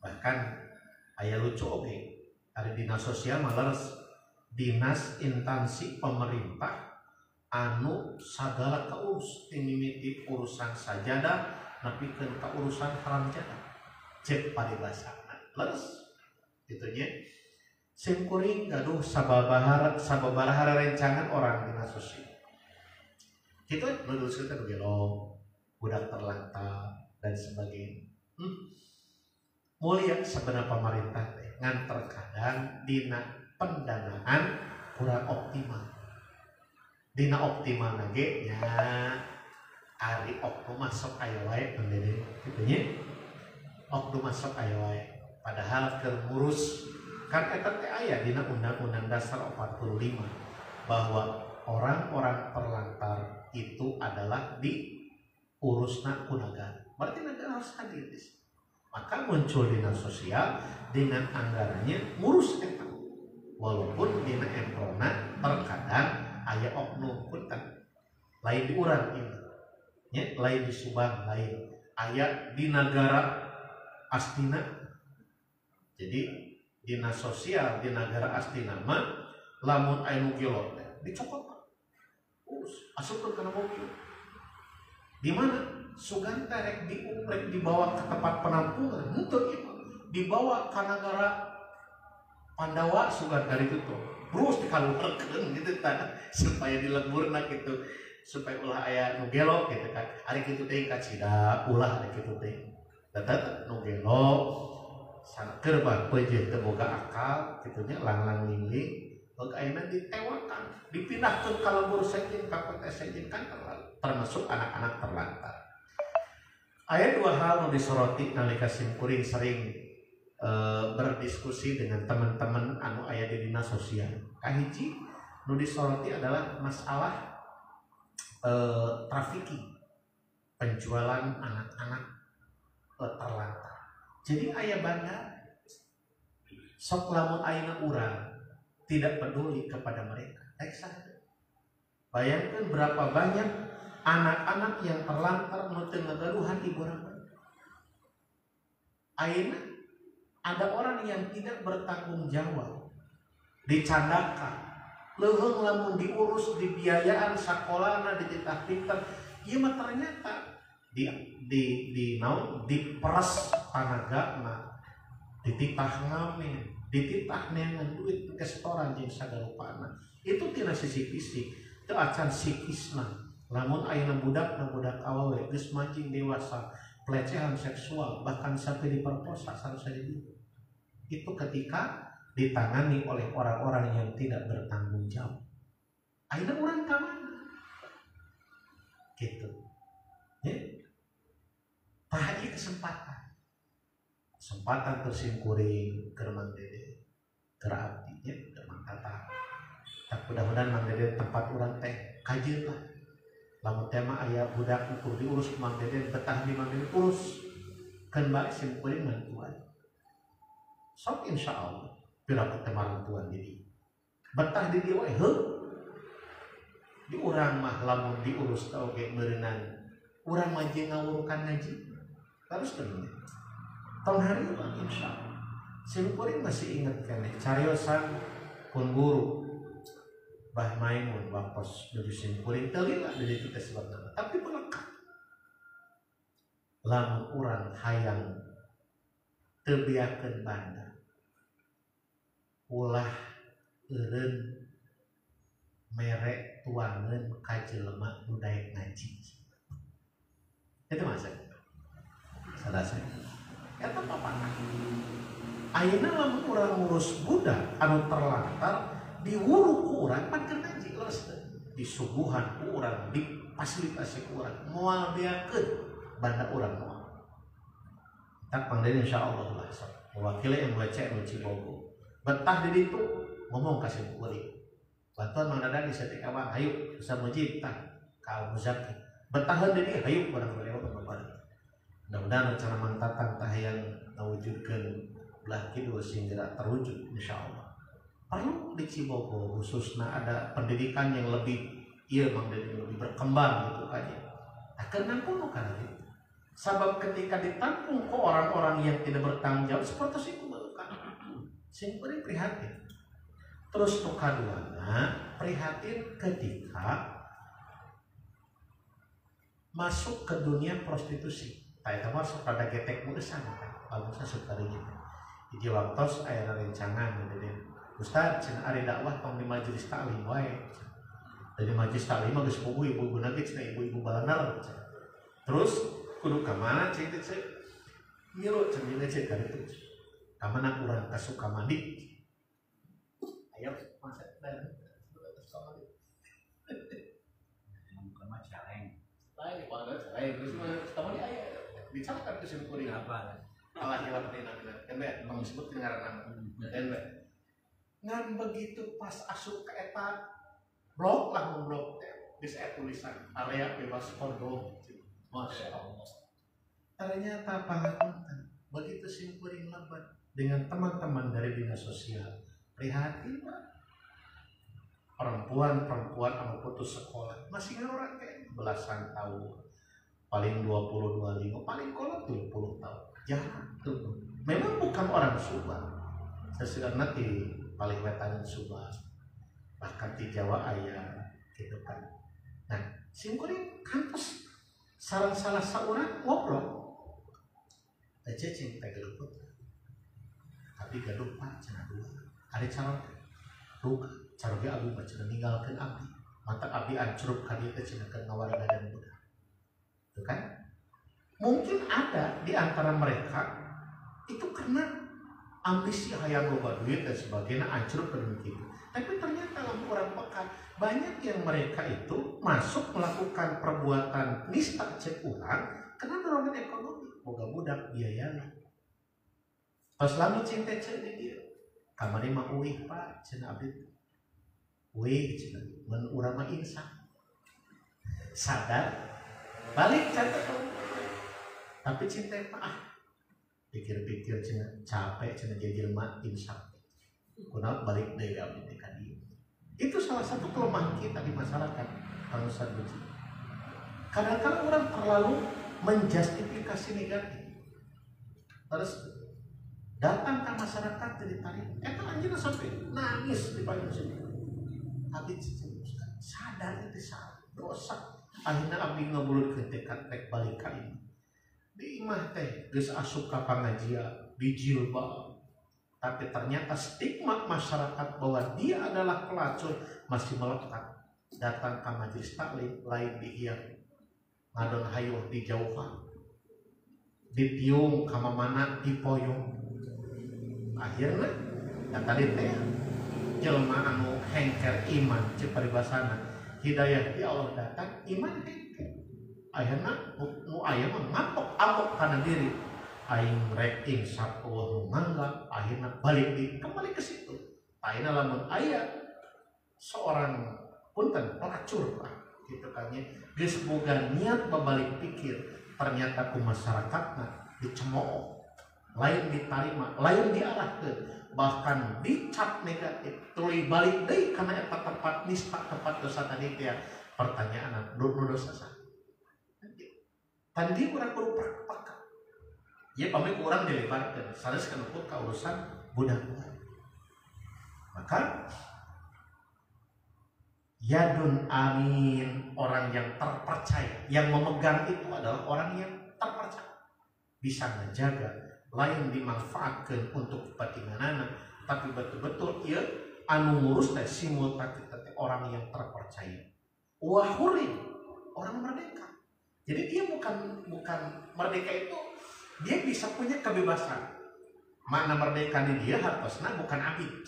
bahkan aya lucu oge ari dinas sosial malah dinas instansi pemerintah anu sagala kaurus mimiti urusan sajadah nepikeun ka urusan haram jadah cek paribasana leres kitu nya sim kuring gaduh sababaraha rencangan orang dinas sosial kitu nuliskeun teh gelo budak terlantar dan sebagainya. Mulia sebenarnya pemerintah teh ngan terkadang dina pendanaan kurang optimal. Dina optimal lagi nya ari oknum masuk aya wae mendede kitu nya. Oknum masuk aya wae padahal keur ngurus kan eta teh aya dina Undang-Undang Dasar 45 bahwa orang-orang terlantar itu adalah diurusna ku negara. Berarti negara harus hadir di situ. Maka muncul dinas sosial dengan anggarannya ngurus eta. Walaupun dina emprona terkadang aya oknum punten lain di urang ini nya lain di Subang lain aya di negara astina. Jadi dinas sosial di negara astina mah lamun aya nu gelo dicopot urus asupkeun kana mobil di mana sugan rek dibawa ke tempat penampungan henteu ieu dibawa ka negara Pandawa sugan dari itu tuh terus dikaluarkeun gitu kan supaya dilemburna gitu supaya ulah aya nu gelo gitu kan ari kitu teh kacida ulah ari kitu teh dadat nu gelo saker bae jeung teu boga akal kitu nya langlang lingling boga ayeuna ditewakan dipindahkeun ka lembur sejen ka kota sejen kan termasuk anak-anak terlantar. Aya dua hal nu disoroti nalika simkuring sering berdiskusi dengan teman-teman anu aya di dinas sosial. Kahiji nu disoroti adalah masalah trafficking, penjualan anak-anak terlantar. Jadi aya bandar sok lamun ayeuna urang tidak peduli kepada mereka. Bayangkan berapa banyak anak-anak yang terlantar nu teu ngagaduhan ibu bapa. Ayeuna ada orang yang tidak bertanggung jawab, dicandakan, leuheung lamun diurus dibiayaan sakolana dititah-titah, ieu mah ternyata diperes tanagana, dititah ngamen, dititah neangan duit ke setoran jeung sagarupana. Itu tina sisi fisik, teu acan psikisna. Lamun ayeuna budak awewe geus mancing dewasa, pelecehan seksual bahkan sampai diperkosa saja itu. Itu ketika ditangani oleh orang-orang yang tidak bertanggung jawab. Ayeuna urang ka mana? Gitu. ya tah ieu kesempatan tersingkuring keur Mang Dede keur abdi ya keur Mang Tata. Tak mudah-mudahan Mang Dede tempat urang teh kajeun lah. Lamun tema aya budak ukur diurus Mang Dede betah di Mang Dede urus keun balik simkuring mantuan. Sok insyaallah piraku teh marantuan jadi betah di dieu we di urang mah lamun diurus teh oge meureunnan urang mah jeung ngawurukan ngaji terus teuing tahun hari mah insyaallah simkuring masih inget keneh cariosan pun guru Bah Maimun bapos dari simkuring teu lila dari kita sebabna tapi melekat lamun urang hayang teu biakeun banda ulah eureun mere tuangeun ka jelema nu daek ngaji itu maksud sadasa eta papanah ayeuna lamun urang ngurus budak anu terlantar diwuru ku urang pan keur ngaji leres teh disuguhan ku urang difasilitasi ku urang moal biakeun banda urang moal tak pangdeun insyaallah lah mewakili yang baca nu Cibogo betah di ditu ngomong ka simkuring bantuan Mang Dadan di Setik Awang hayu bisa mujib tah ka Muzaki betaheun di dieu hayu barang lewat bareng mudah-mudahan rencana Mang Tatang tah yang ngawujudkeun belah kidul sehingga terwujud insyaallah. Perlu di Cibogo khususnya ada pendidikan yang lebih Mang Dede lebih berkembang gitu aja. Nah karena kuno kan sabab ketika ditampung ke orang-orang yang tidak bertanggung jawab seperti itu bukan simkuring prihatin. Terus nu kaduana prihatin ketika masuk ke dunia prostitusi. Eta masuk pada getek meusan kan. Lamun sasukarinya. Hiji waktos aya rencangan Dede. Ustaz cenah ari dakwah tong di majelis taklim wae. Dari majelis taklim mah geus puguh ibu-ibuna ge cenah ibu-ibu balanar. Terus kudu ka mana cing teh cek? Ngilu cenah cek ka ditu. Ka mana urang ka Sukamandi? Ayo masak dan Sukamandi. Bukan mah Caleng. Lain pada Caleng terus mah Sukamandi aya. Dicatat ke simkuring apa? Allah hilap dina kan bae disebut ngaranna. Dan bae ngan begitu pas asup ke eta blok lah blok geus aya tulisan area bebas kondom. Masya Allah. Ternyata pangapunten begitu simkuring lebat dengan teman-teman dari dinas sosial prihatin Pak. Perempuan anu putus sekolah masih ngaruran kayak belasan tahun paling 20-25 paling kolot 20 tahun jangan tuh memang bukan orang Subang sesudah di paling wetan Subang bahkan di Jawa aya gitu kan. Nah simkuring kantos salah seorang ngobrol aja cinta geluput tapi gaduh Pak cenah dua ada calon duka calon ge abi mah cenah ninggalkeun abdi mantap abdi ancrup ka dieu teh cenah keur ngawarga dan budak itu kan mungkin ada di antara mereka itu karena ambisi hayang loba duit dan sebagainya ancrup ke dieu tapi ternyata lamun orang peka banyak yang mereka itu masuk melakukan perbuatan nista cek urang karena dorongan ekonomi boga budak biayana pas lami cinta cek di dieu kamari mah uih Pak cenah abdi uih cenah mun urang mah insaf sadar balik catat tapi cinta Pak pikir-pikir cenah capek cenah jadi jelema insaf kunaon balik deui abdi ka dieu. Itu salah satu kelemahan kita di masyarakat Kang Ustaz Buji. Kadang-kadang orang terlalu menjustifikasi negatif. Terus datang ke masyarakat jadi tarik, eta anjeunna sampai nangis di payung sini. Abdi sadar itu salah, dosa. Akhirnya abdi ngabulutkeun tekad tek balik ka imah. Di imah teh geus asup ka pangajian, dijilbab. Tapi ternyata stigma masyarakat bahwa dia adalah pelacur masih melekat. Datang ke majelis taklim lain dihiang ngadon hayuh dijauhan ditiung kama mana dipoyong akhirnya dan tadi teh jelema anu hengker iman cek paribasana hidayah di Allah datang iman hengker ayeuna nu aya mah ngapok-apok kana diri aing rek insap Allah nu mangga akhirna balik kembali ke situ. Ayeuna lamun aya seorang punten pelacur lah gitu kan nya geus boga niat babalik pikir ternyata ku masyarakatna dicemooh lain diterima lain diarahkeun bahkan dicap negatif tuluy balik deui kana eta tempat nista tempat dosa tadi teh pertanyaan dosa sa tadi urang kudu pakak ya pamit urang dilebarkeun sanes kana ka urusan budak maka yadun amin, orang yang terpercaya, yang memegang itu adalah orang yang terpercaya, bisa menjaga, lain dimanfaatkan untuk kepentingan tapi betul-betul ia anu ngurus teh simultan orang yang terpercaya. Wahurin, orang merdeka. Jadi dia bukan merdeka itu, dia bisa punya kebebasan. Makna merdeka ini dia hartosna bukan abid.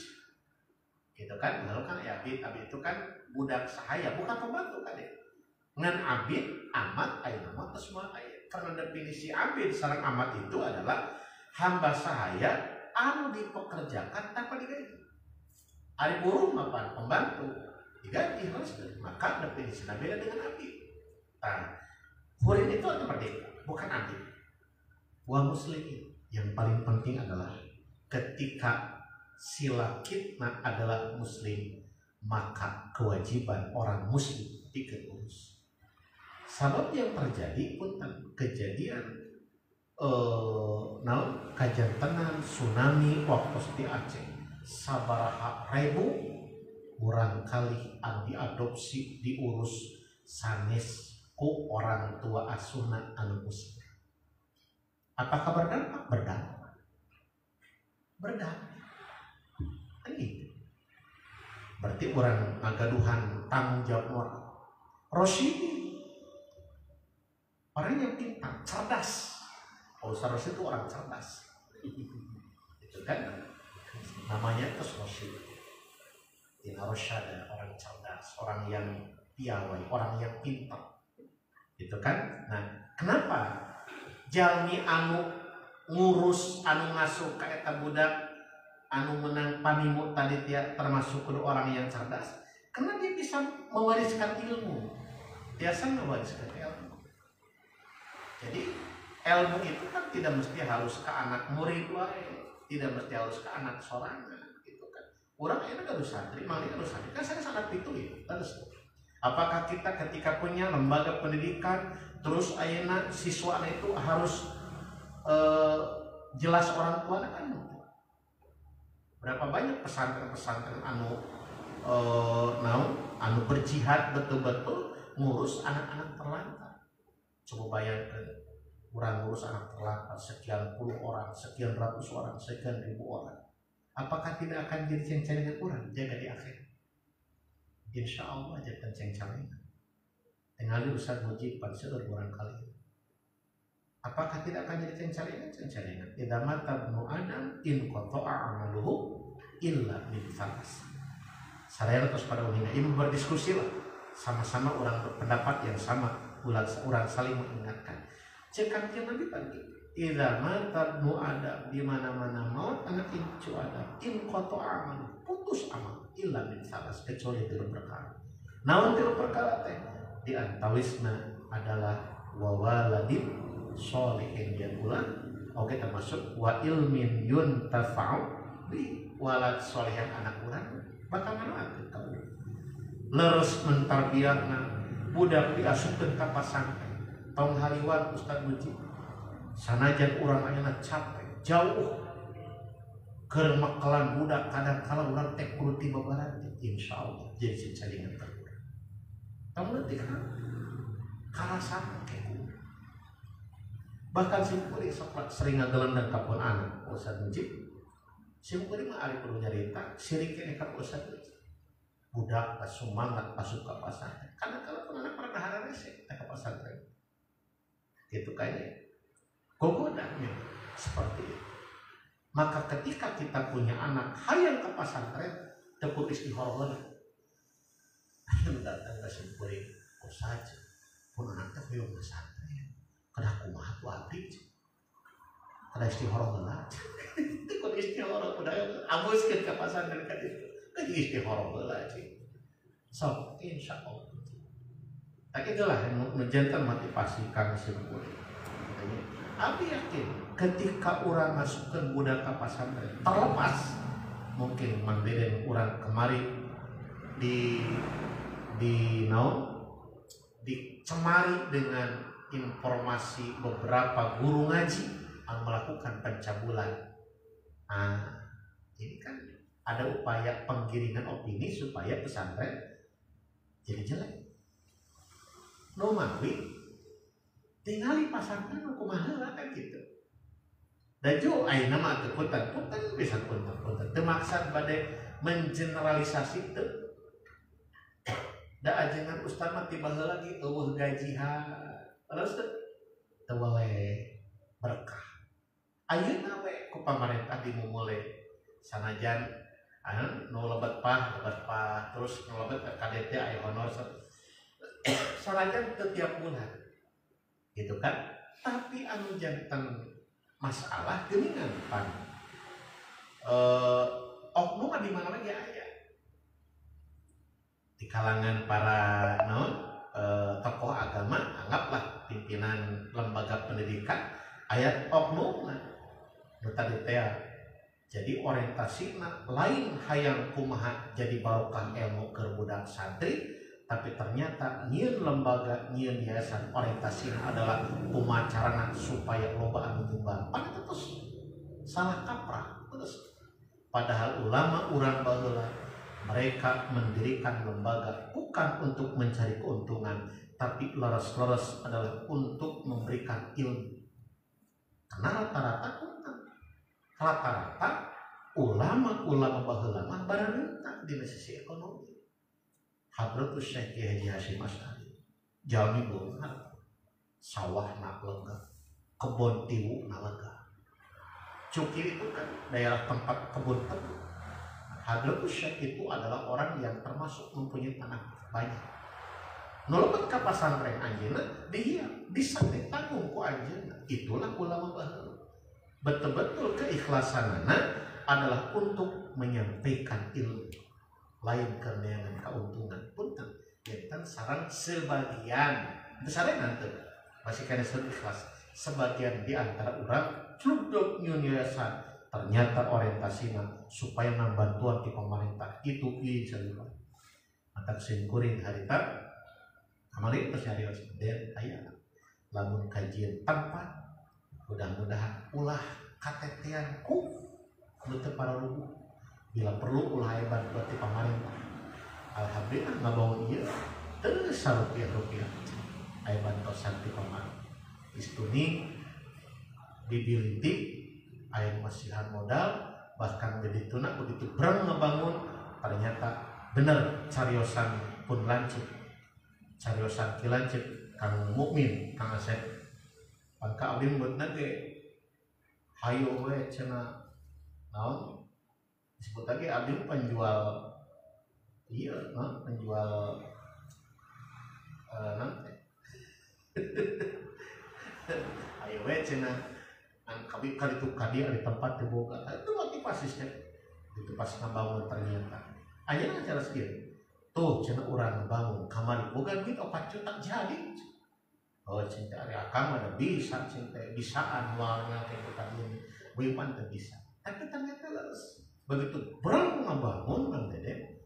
Gitu kan, lalu kan ya abid itu kan budak sahaya, bukan pembantu kan ya. Ngan abid, amat, ayeuna mah semua aya. Karena definisi abid sareng amat itu adalah hamba sahaya anu dipekerjakan tanpa digaji. Ari buruh mapan pembantu digaji harus, maka definisinya beda dengan abid. Nah, hurin itu adalah merdeka, bukan abid. Wal muslimin yang paling penting adalah ketika sila kitna adalah muslim, maka kewajiban orang muslim diurus. Sabab yang terjadi pun kejadian kajantenan tsunami waktu di Aceh sabaraha ribu urang kali anu diadopsi diurus sanes ku orang tua asuhna anu muslim. Apakah berdampak? Berdampak. Berarti orang ngagaduhan tanggung jawab orang. Rosyidi orang yang pintar, cerdas. Ustaz Rosyid itu orang cerdas. Itu kan namanya terus Rosyid. Ina Rosyada, orang cerdas, orang yang piawai, orang yang pintar. Itu kan. Nah, kenapa jalmi anu ngurus anu ngasuh ka eta budak anu menang pamimu tadi termasuk kedua orang yang cerdas karena dia bisa mewariskan ilmu, biasa mewariskan ilmu. Jadi ilmu itu kan tidak mesti harus ke anak murid wae, tidak mesti harus ke anak sorangan gitu kan. Orang ini harus santri, mali harus santri kan saya sangat itu harus. Apakah kita ketika punya lembaga pendidikan terus ayeuna siswa itu harus jelas orang tua kan? Berapa banyak pesantren-pesantren anu berjihad betul-betul ngurus anak-anak terlantar. Coba bayangkan orang ngurus anak terlantar sekian puluh orang, sekian ratus orang, sekian ribu orang. Apakah tidak akan jadi ceng-cengan orang jaga di akhirat? Insya Allah jadi ceng-cengan. Tinggal Ustaz Mujib panseur orang kali. Apakah tidak akan jadi ceng-cengan? Idza mata ibnu Adam in qata'a amaluhu illa min salas. Saraya terus pada umumnya ibu berdiskusi lah, sama-sama orang berpendapat yang sama, orang saling mengingatkan. Cekaknya Nabi pagi. Idza mata ibnu Adam di mana-mana maut anak cucu Adam in qata'a amaluhu putus amal illa min salas kecuali tiga perkara. Namun tiga perkara teh di antawisna adalah wawaladin sholihin yang ulang, oke termasuk wa ilmin yuntafa'u bi walad sholihan anak urang bakal manfaat kamu. Leres mentarbiahna budak diasupkeun ka pasantren. Tong hariwan Ustaz Mujib. Sanajan urang ayeuna capek jauh keur makelan budak kadang-kala urang teh kudu ti babaran insyaallah jadi cacingan terkurang. Tong leutik kan karasan bahkan si Mukuri sering ngagelendan kapun anak Ustaz Mujib. Si Mukuri mah ari kudu nyarita sirik ke ka Ustaz Mujib. Budak pas sumangat masuk ke pasantren. Karena kalau pun anak pernah hara rese ke pasantren. Gitu kayaknya. Gogodanya seperti itu. Maka ketika kita punya anak hayang ke pasantren, tepuk istihoroh. Ayo datang ke si Mukuri, saja. pun anak teh hoyong pesantren kada kumaha tuh abdi kada istihara heula itu kun istihara kuda abuskeun ka pesantren ka ditu kan istihara heula sok insyaallah tak itulah menjadikan motivasi kami semua. Abi yakin ketika orang masukkan budak ke pesantren terlepas mungkin mandiri orang kemari dicemari dengan informasi beberapa guru ngaji yang melakukan pencabulan. Nah, ini kan ada upaya penggiringan opini supaya pesantren jadi jelek. Nomawi tinggali pasantren kumaha heula kan gitu. Dan juga ayeuna mah teu punten bisa punten teu maksud bade mengeneralisasi teu. Da ajengan ustaz mah tiba heula ge eueuh gajihan. Terus teu boleh berkah. Ayeuna we ku pamarentah dimulai sanajan nu lebet pah terus nu lebet KDT aya honor sanajan teu tiap bulan. Gitu kan, tapi anu jantan masalah geuningan pan oknum di mana lagi aya di kalangan para tokoh agama, anggaplah pimpinan lembaga pendidikan aya oknum nu tadi teh jadi orientasina lain hayang kumaha jadi barokah ilmu keur budak santri. Tapi ternyata nyieun lembaga, nyieun yayasan orientasinya adalah kumacarana supaya loba anu nyumbang. Padahal terus salah kaprah terus. Padahal ulama urang baheula mereka mendirikan lembaga bukan untuk mencari keuntungan, tapi leres-leres adalah untuk memberikan ilmu. Karena rata-rata ulama baheula mah bararenta di sisi ekonomi. Hadratus Syekh Haji Hasyim Asy'ari jalmi beunghar sawahna lega kebon tiwuna lega Cukir itu kan daerah tempat kebun tebu. Hadratus Syekh itu adalah orang yang termasuk mempunyai tanah banyak. Nolopet ka pasantren anjeunna dia bisa ditanggung ku anjeunna. Itulah ulama baheula. Betul-betul keikhlasanana adalah untuk menyampaikan ilmu. Lain karena keuntungan punten enten sareng sebagian besarnya nanti masih kena ikhlas sebagian di antara orang cudok nyunyasan ternyata orientasinya supaya bantuan di pemerintah itu bisa antar singkuring harita kemarin persarios dan ayah lamun kajian tempat mudah-mudahan ulah katetean ku betul para rubuh bila perlu ulah bantuan di pemerintah. Alhamdulillah ngabangun ieu terus rupiah aya bantuan di pemerintah. Istuni dibiliti aya masihan modal bahkan bedituna begitu berang ngebangun ternyata bener cariosan pun lancip. Cariosan ki lancip Kang Mukmin Kang Asep. Pangka abdi beutna ge hayu we cenah naon disebut lagi abdi penjual penjual nanti ayo we cenah kali itu kadi di tempat dibuka itu motivasinya itu pas ngebangun ternyata aja cara skill tuh cenah orang ngebangun kamar bukan gitu 4 juta jadi oh cinta ada akam ada bisa cinta bisaan warna kayak tadi wiman tak bisa tapi ternyata begitu berang ngebangun Bang Dede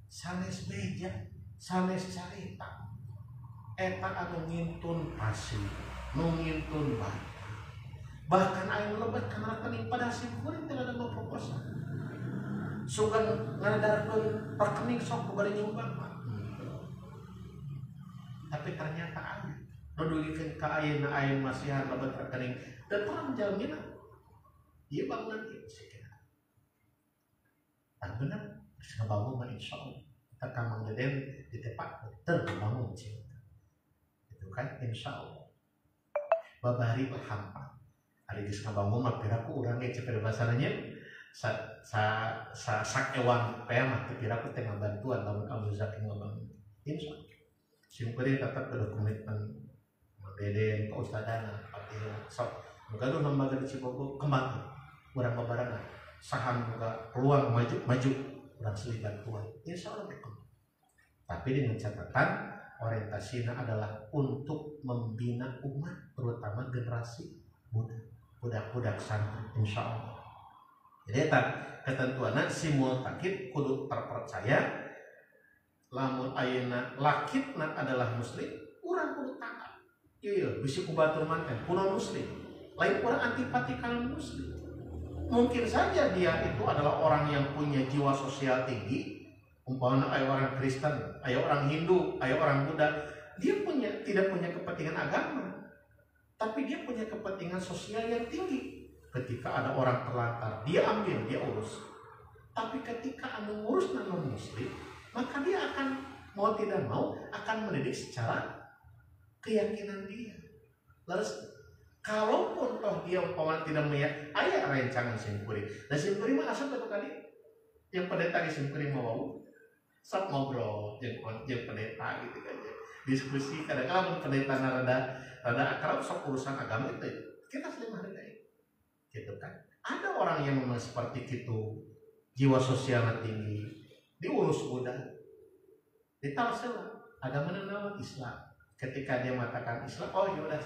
sanes beja sanes carita eta anu ngintun pasir nu ngintun bata bahkan aya lebet kana rekening pada simkuring teu ada proposal sugan ngadarekeun rekening sok kubari nyumbang tapi ternyata aya nu dugikeun ka ayeuna aya masihan lebet rekening teu tong jalmina ieu bangunan ieu tak benar bisa ngebangun mah insyaallah kita kamang deden di tempat terbangun cinta itu kan insyaallah babari berhampa ada bisa ngebangun mah piraku urang ge cepet basananya sak ewang pea mah piraku teh ngabantuan lamun Abu Zaki ngebangun insyaallah Simpeureun tetap kudu komitmen deden ka ustadana Fatihah sok gaduh lembaga di Cibogo kembang urang babarana saham boga peluang maju urang selibat tuan insyaallah berkembang. Tapi dengan catatan orientasinya adalah untuk membina umat terutama generasi muda budak-budak santri insyaallah. Jadi eta ketentuanna si multakid kudu terpercaya lamun ayeuna lakitna adalah muslim urang kudu taat. Iya, bisi kubatur manten kuno muslim. Lain orang antipati kalau muslim. Mungkin saja dia itu adalah orang yang punya jiwa sosial tinggi. Umpamanya ayah orang Kristen, ayah orang Hindu, ayah orang Buddha, dia tidak punya kepentingan agama, tapi dia punya kepentingan sosial yang tinggi. Ketika ada orang terlantar, dia ambil, dia urus. Tapi ketika anu ngurus non muslim, maka dia akan mau tidak mau akan mendidik secara keyakinan dia. Lalu kalaupun toh dia umpama tidak melihat ayat rancangan simpuri, nah simpuri mah asal satu kali yang pendeta di simpuri mau sok ngobrol yang pendeta gitu aja diskusi kadang-kadang pendeta rada akrab sok urusan agama itu kita saling menghargai gitu kan. Ada orang yang memang seperti itu jiwa sosialnya tinggi diurus mudah ditalsel agama nama Islam. Ketika dia mengatakan Islam, oh ya udah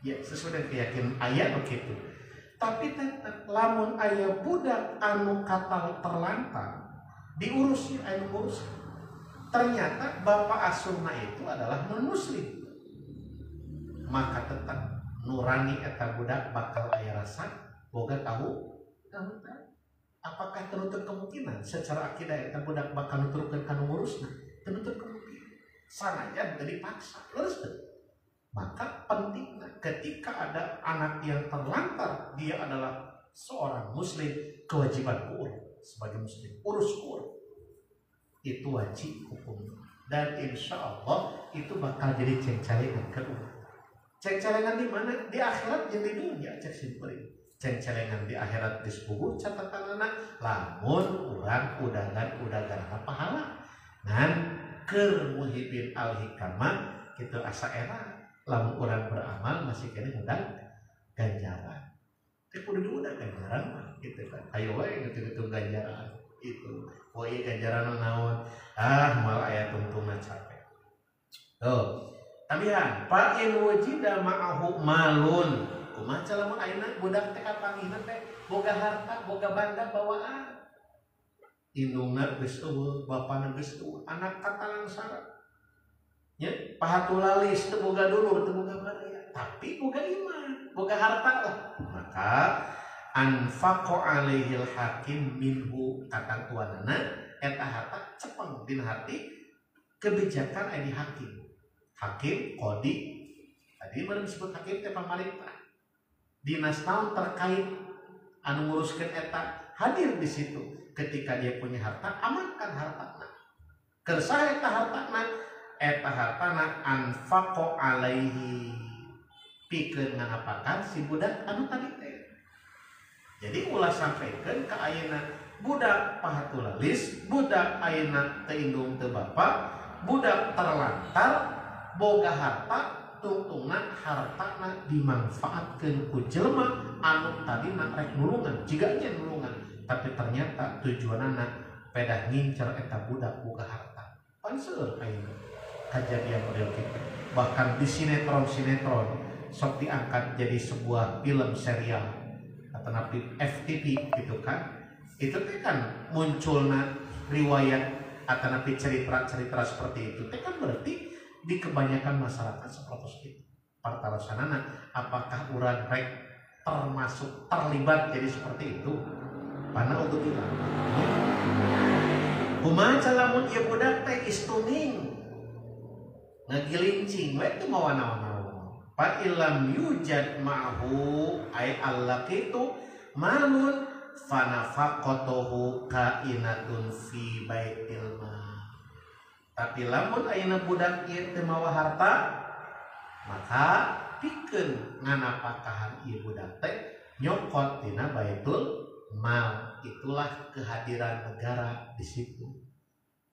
ya sesuai dengan keyakinan ayat begitu. Tapi tetap lamun ayah budak anu katal terlantar diurusnya anu ngurus. Ternyata bapak asuhna itu adalah non muslim. Maka tetap nurani eta budak bakal aya rasa boga tahu apakah tertutup kemungkinan secara akidah eta budak bakal nuturkeun kana ngurusna tertutup kemungkinan. Sanajan jadi dipaksa terus. Maka pentingnya ketika ada anak yang terlantar dia adalah seorang muslim, kewajiban urus sebagai muslim urus itu wajib hukum dan insya Allah itu bakal jadi cengcalengan kedua. Cengcalengan di mana? Di akhirat jadi dunia cek simpel. Cengcalengan di akhirat disebut catatan anak lamun urang udagan pahala dan keur muhibin al hikmah gitu asa era lamun orang beramal masih kena undang ganjaran. Teh kudu udah ganjaran mah gitu kan. Ayo we gitu ganjaran itu. Oh iya ganjaran naon? Mal aya tuntungna capek. Tuh. Tabihan, fa in wujida ma'ahu malun. Kumaha lamun ayeuna budak teh kapangihna teh boga harta, boga banda bawaan. Indungna geus eueuh, bapana geus eueuh, anak katalang sara. Ya, pahatulalis teu boga dulur, teu boga baraya, tapi boga iman, boga harta lah. Maka anfaqo alaihil hakim minhu kata tuanana eta harta cepeng dina hati kebijakan aya di hakim. Hakim qadi. Tadi meureun disebut hakim teh pamarintah. Dinas naon terkait anu nguruskeun eta hadir di situ. Ketika dia punya harta, amankan hartana. Kersa eta hartana anfaqo alaihi pikeun nganapakan si budak anu tadi teh. Jadi ulah sampaikan ke ayeuna budak pahatulalis, budak ayeuna teu indung teu bapa, budak terlantar, boga harta, tungtungna hartana dimanfaatkeun ku jelema anu tadina rek nulungan, jiga nya nulungan. Tapi ternyata tujuanana pedah ngincer eta budak boga harta. Panseueur ayeuna kejadian model kitu. Bahkan di sinetron sok diangkat jadi sebuah film serial atau napi FTV gitu kan. Itu teh kan munculna riwayat atau napi cerita seperti itu. Teh kan berarti di kebanyakan masyarakat seperti itu. Partarasanana apakah urang rek termasuk terlibat jadi seperti itu? Pana untuk bilang kumaha lamun ieu budak teh istuning ngagilincing we teu mawa naon-naon fa illam yujad ma'hu ay allaqitu malun fanafaqatuhu kainatun fi baitil mal. Tapi lamun ayeuna budak ieu teu mawa harta maka pikeun nganapakahan ieu budak teh nyokot dina baitul mal. Itulah kehadiran negara di situ.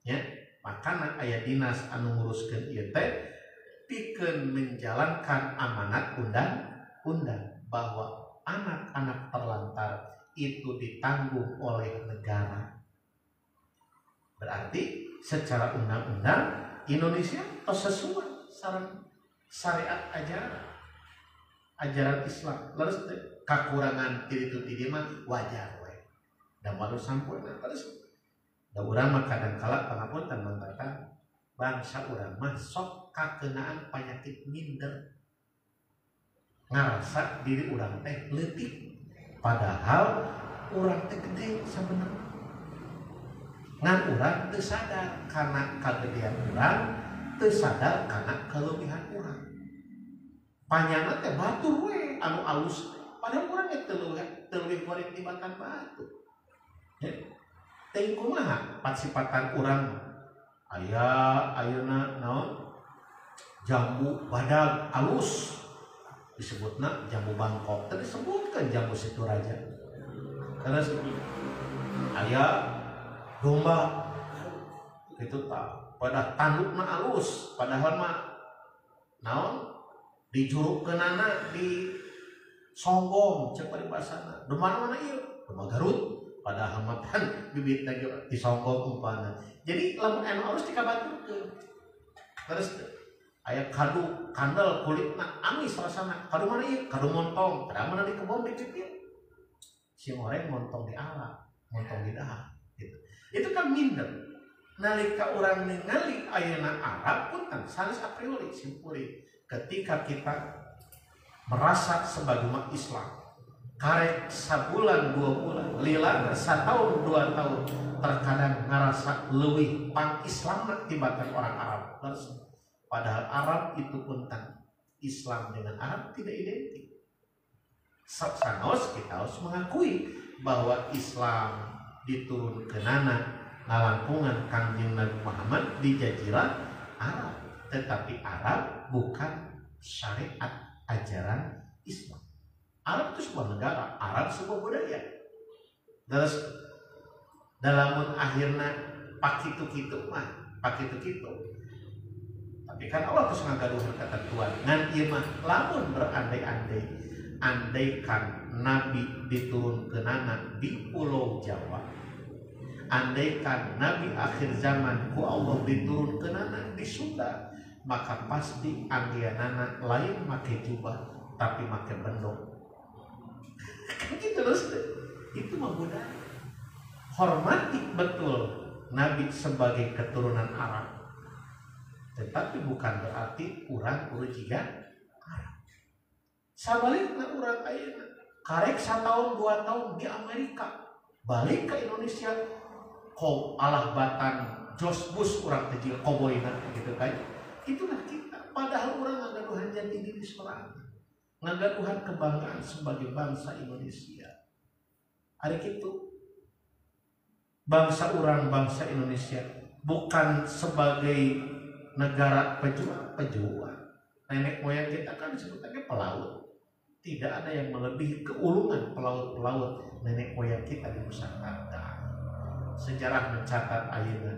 Ya, makana aya dinas anu nguruskeun ieu teh pikeun menjalankan amanat undang-undang bahwa anak-anak terlantar itu ditanggung oleh negara. Berarti secara undang-undang Indonesia tos sesuai sareng syariat ajaran Islam. Lalu kekurangan itu mah wajar we. Da baru sampurna terus. Da urang mah kadang-kala pangapunten mangkata bangsa urang mah sok kakenaan penyakit minder. Ngarasa diri urang teh leutik. Padahal urang teh gede sabenerna. Ngan urang teu sadar karena kagedean urang, teu sadar karena kelebihan urang. Panjangna teh batur we anu alus, padahal urang teu leuwih goreng tibatan batu. Teuing kumaha patsipatan urang ayeuna naon jambu badag alus disebutna jambu Bangkok tadi disebutkan jambu Situraja. Terus aya domba itu tak pada tandukna alus padahal mah naon dijurukkeunana di songgong cek paribasana domba mana ieu domba Garut padahal mah pan bibitna di songgong umpana. Jadi lamun anu alus dikabaturkeun. Terus aya kadu kandel kulitna amis rasana. Kadu mana ieu? Kadu montong. Padahal mana di kebon dicekil. Si oreng montong di ala, montong di dahar gitu. Itu kan minder. Nalika urang ningali ayeuna Arab pun kan sanes a priori simpuri ketika kita merasa sebagai umat Islam karek sabulan 2 bulan lila satahun 2 tahun terkadang ngerasa leuwih pang Islam tibatan orang Arab. Padahal Arab itu pun kan Islam dengan Arab tidak identik. Sanos kita harus mengakui bahwa Islam diturunkeunana ngalangkungan Kangjeng Nabi Muhammad di Jazirah Arab, tetapi Arab bukan syariat ajaran Islam. Arab itu sebuah negara, Arab sebuah budaya. Terus dalam akhirnya pakitu-kitu mah, pakitu-kitu. Tapi kan Allah terus ngagaduhan ketentuan. Ngan ieu mah lamun berandai-andai, andaikan Nabi diturunkeunana di Pulau Jawa. Andaikan Nabi akhir zaman ku Allah diturunkeunana di Sunda, maka pasti anggianana lain make jubah tapi make bendong. Gitu terus itu mah budaya. Hormati betul Nabi sebagai keturunan Arab, tetapi bukan berarti urang jiga Arab. Sabalikna urang ayeuna karek 1 tahun 2 tahun di Amerika balik ke Indonesia kau alah batan Jos Bush urang teh jiga koboyna gitu kan. Itulah kita. Padahal urang ngagaduhan jati diri sorangan. Ngagaduhan kebanggaan sebagai bangsa Indonesia. Hari itu bangsa orang bangsa Indonesia bukan sebagai negara pejuang. Nenek moyang kita kan disebutnya pelaut. Tidak ada yang melebihi keulungan pelaut-pelaut nenek moyang kita di Nusantara. Sejarah mencatat ayeuna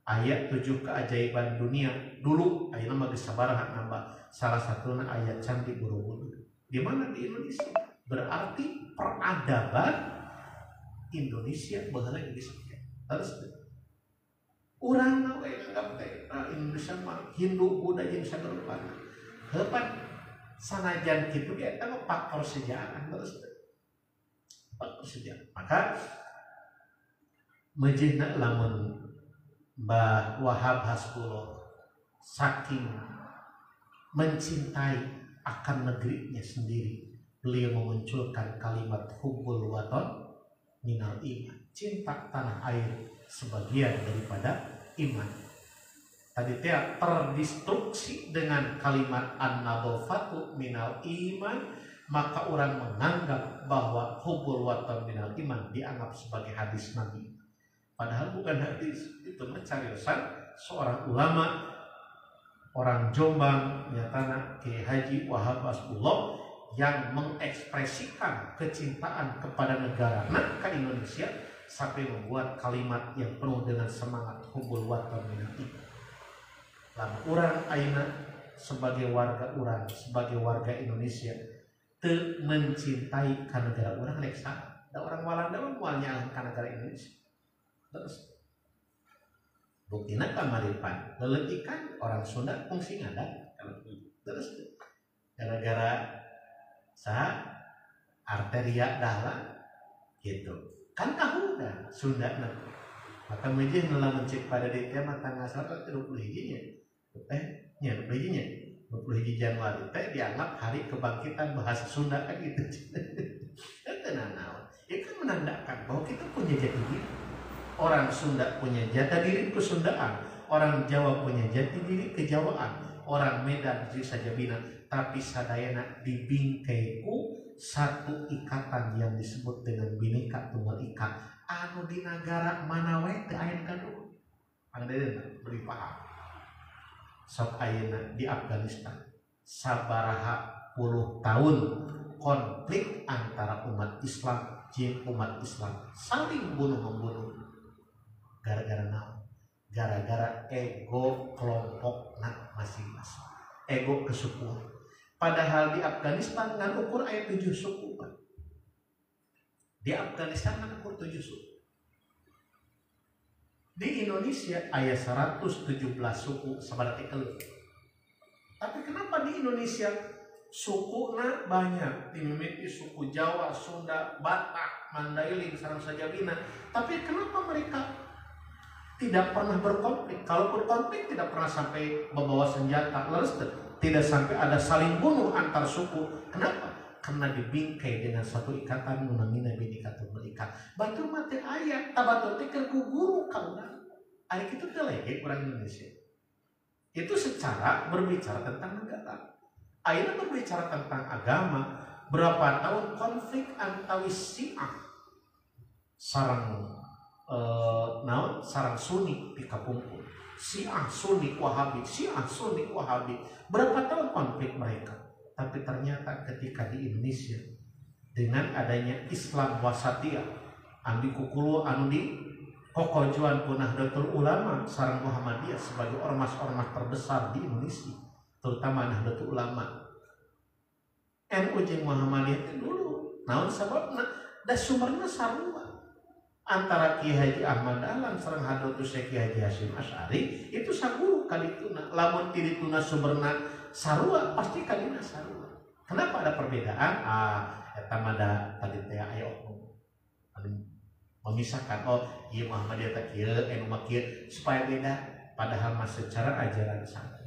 ayat 7 keajaiban dunia dulu ayeuna mah geus sabaraha nambah. Salah satunya ayat Candi Borobudur. Di mana di Indonesia? Berarti peradaban Indonesia baheula geus terus urang we nganggap teh Indonesia mah Hindu Buddha jeung sagarupana. Heupan sanajan kitu ge eta mah faktor sejarah terus. Faktor sejarah. Maka mejihna lamun Mbah Wahab Hasbullah saking mencintai akan negerinya sendiri, beliau memunculkan kalimat hubbul watan minal iman, cinta tanah air sebagian daripada iman. Tadi terdistruksi dengan kalimat an-nadhafatu minal iman, maka orang menganggap bahwa hubbul watan minal iman dianggap sebagai hadis Nabi. Padahal bukan hadis, itu mencariusan seorang ulama orang Jombang nyatana Kiai Haji Wahab Hasbullah yang mengekspresikan kecintaan kepada negara ke Indonesia sampai membuat kalimat yang penuh dengan semangat hubbul watan minal iman. Lamun urang ayeuna sebagai warga urang, sebagai warga Indonesia teu mencintai ka negara urang reksa. Da orang Walanda mah moal nyalahan ka negara Indonesia. Terus buktina kamaripan leleutikan orang Sunda fungsi ngadat. Terus gara-gara saha arteria dalam gitu kan kahuna Sunda na maka mejeh nela mencek pada di teh tanggal 21 nya nya 21 Januari teh dianggap hari kebangkitan bahasa Sunda kan gitu. Itu naon itu kan menandakan bahwa kita punya jati diri. Orang Sunda punya jati diri kesundaan, orang Jawa punya jati diri kejawaan, orang Medan jadi saja bina, tapi sadayana dibingkai ku satu ikatan yang disebut dengan Bhinneka Tunggal Ika. Anu di negara mana wae teu aya gaduh. Pangadeuna beri paham. Sok ayeuna di Afghanistan sabaraha puluh tahun konflik antara umat Islam jeung umat Islam saling bunuh-membunuh. Gara-gara naon? Gara-gara ego kelompokna masing-masing. Ego kesukuan. Padahal di Afghanistan ngan ukur aya 7 suku. Di Afghanistan ngan ukur 7 suku. Di Indonesia aya 117 suku sabarati kelih. Tapi kenapa di Indonesia sukuna banyak? Dimimiti suku Jawa, Sunda, Batak, Mandailing, sareng sajabina. Tapi kenapa mereka tidak pernah berkonflik? Kalau berkonflik tidak pernah sampai membawa senjata, leres tidak sampai ada saling bunuh antar suku. Kenapa? Karena dibingkai dengan satu ikatan namina Bhinneka Tunggal Ika. Batur mati ayat, tabatur teh keur guru kaula. Ari kitu teh lege orang Indonesia. Itu secara berbicara tentang negara. Ayeuna berbicara tentang agama, berapa tahun konflik antawis Syiah sareng sareng Sunni di kapungkur. Syiah Sunni Wahabi, Syiah Sunni Wahabi. Berapa tahun konflik mereka? Tapi ternyata ketika di Indonesia dengan adanya Islam wasatiyah, ambi kukulu anu di kokojuan ku Nahdlatul Ulama sareng Muhammadiyah sebagai ormas-ormas terbesar di Indonesia, terutama Nahdlatul Ulama. NU jeung Muhammadiyah itu dulu naon sababna? Da sumberna sarua. Antara Ki Haji Ahmad Dahlan sareng Hadratus Syekh Ki Haji Hasyim Asy'ari itu saguru kalituna. Lamun ti dituna sumberna sarua pasti kalina sarua. Kenapa ada perbedaan? Eta mah da tadi teh aya oknum anu memisahkan, oh ieu Muhammadiyah teh kieu, NU mah kieu, supaya beda, padahal mah secara ajaran sama.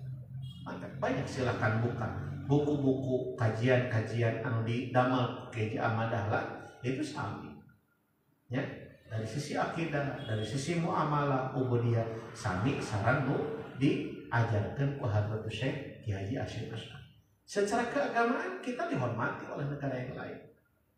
Maka banyak silakan buka buku-buku kajian-kajian anu didamel Ki Haji Ahmad Dahlan itu sami. Ya, dari sisi akidah, dari sisi muamalah, ubudiyah sami sareng nu diajarkeun ku Hadratus Syekh Ki Haji Hasyim Asy'ari. Secara keagamaan kita dihormati oleh negara yang lain.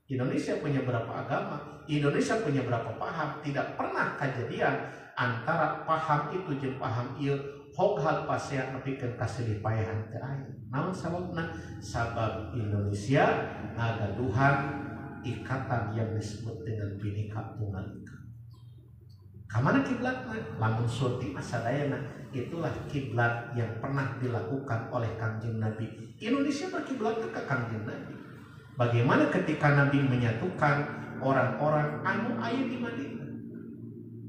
Indonesia punya berapa agama, Indonesia punya berapa paham, tidak pernah kejadian antara paham itu jeung paham ieu hoghal pasea nepikeun kasilipayahan teu aya. Naon sababna? Sabab Indonesia ngagaduhan ikatan yang disebut dengan Bhinneka Tunggal Ika. Kamana kiblatna? Lamun surti masadayana, itulah kiblat yang pernah dilakukan oleh Kangjeng Nabi. Indonesia berkiblat ke Kangjeng Nabi. Bagaimana ketika Nabi menyatukan orang-orang anu aya di Madinah?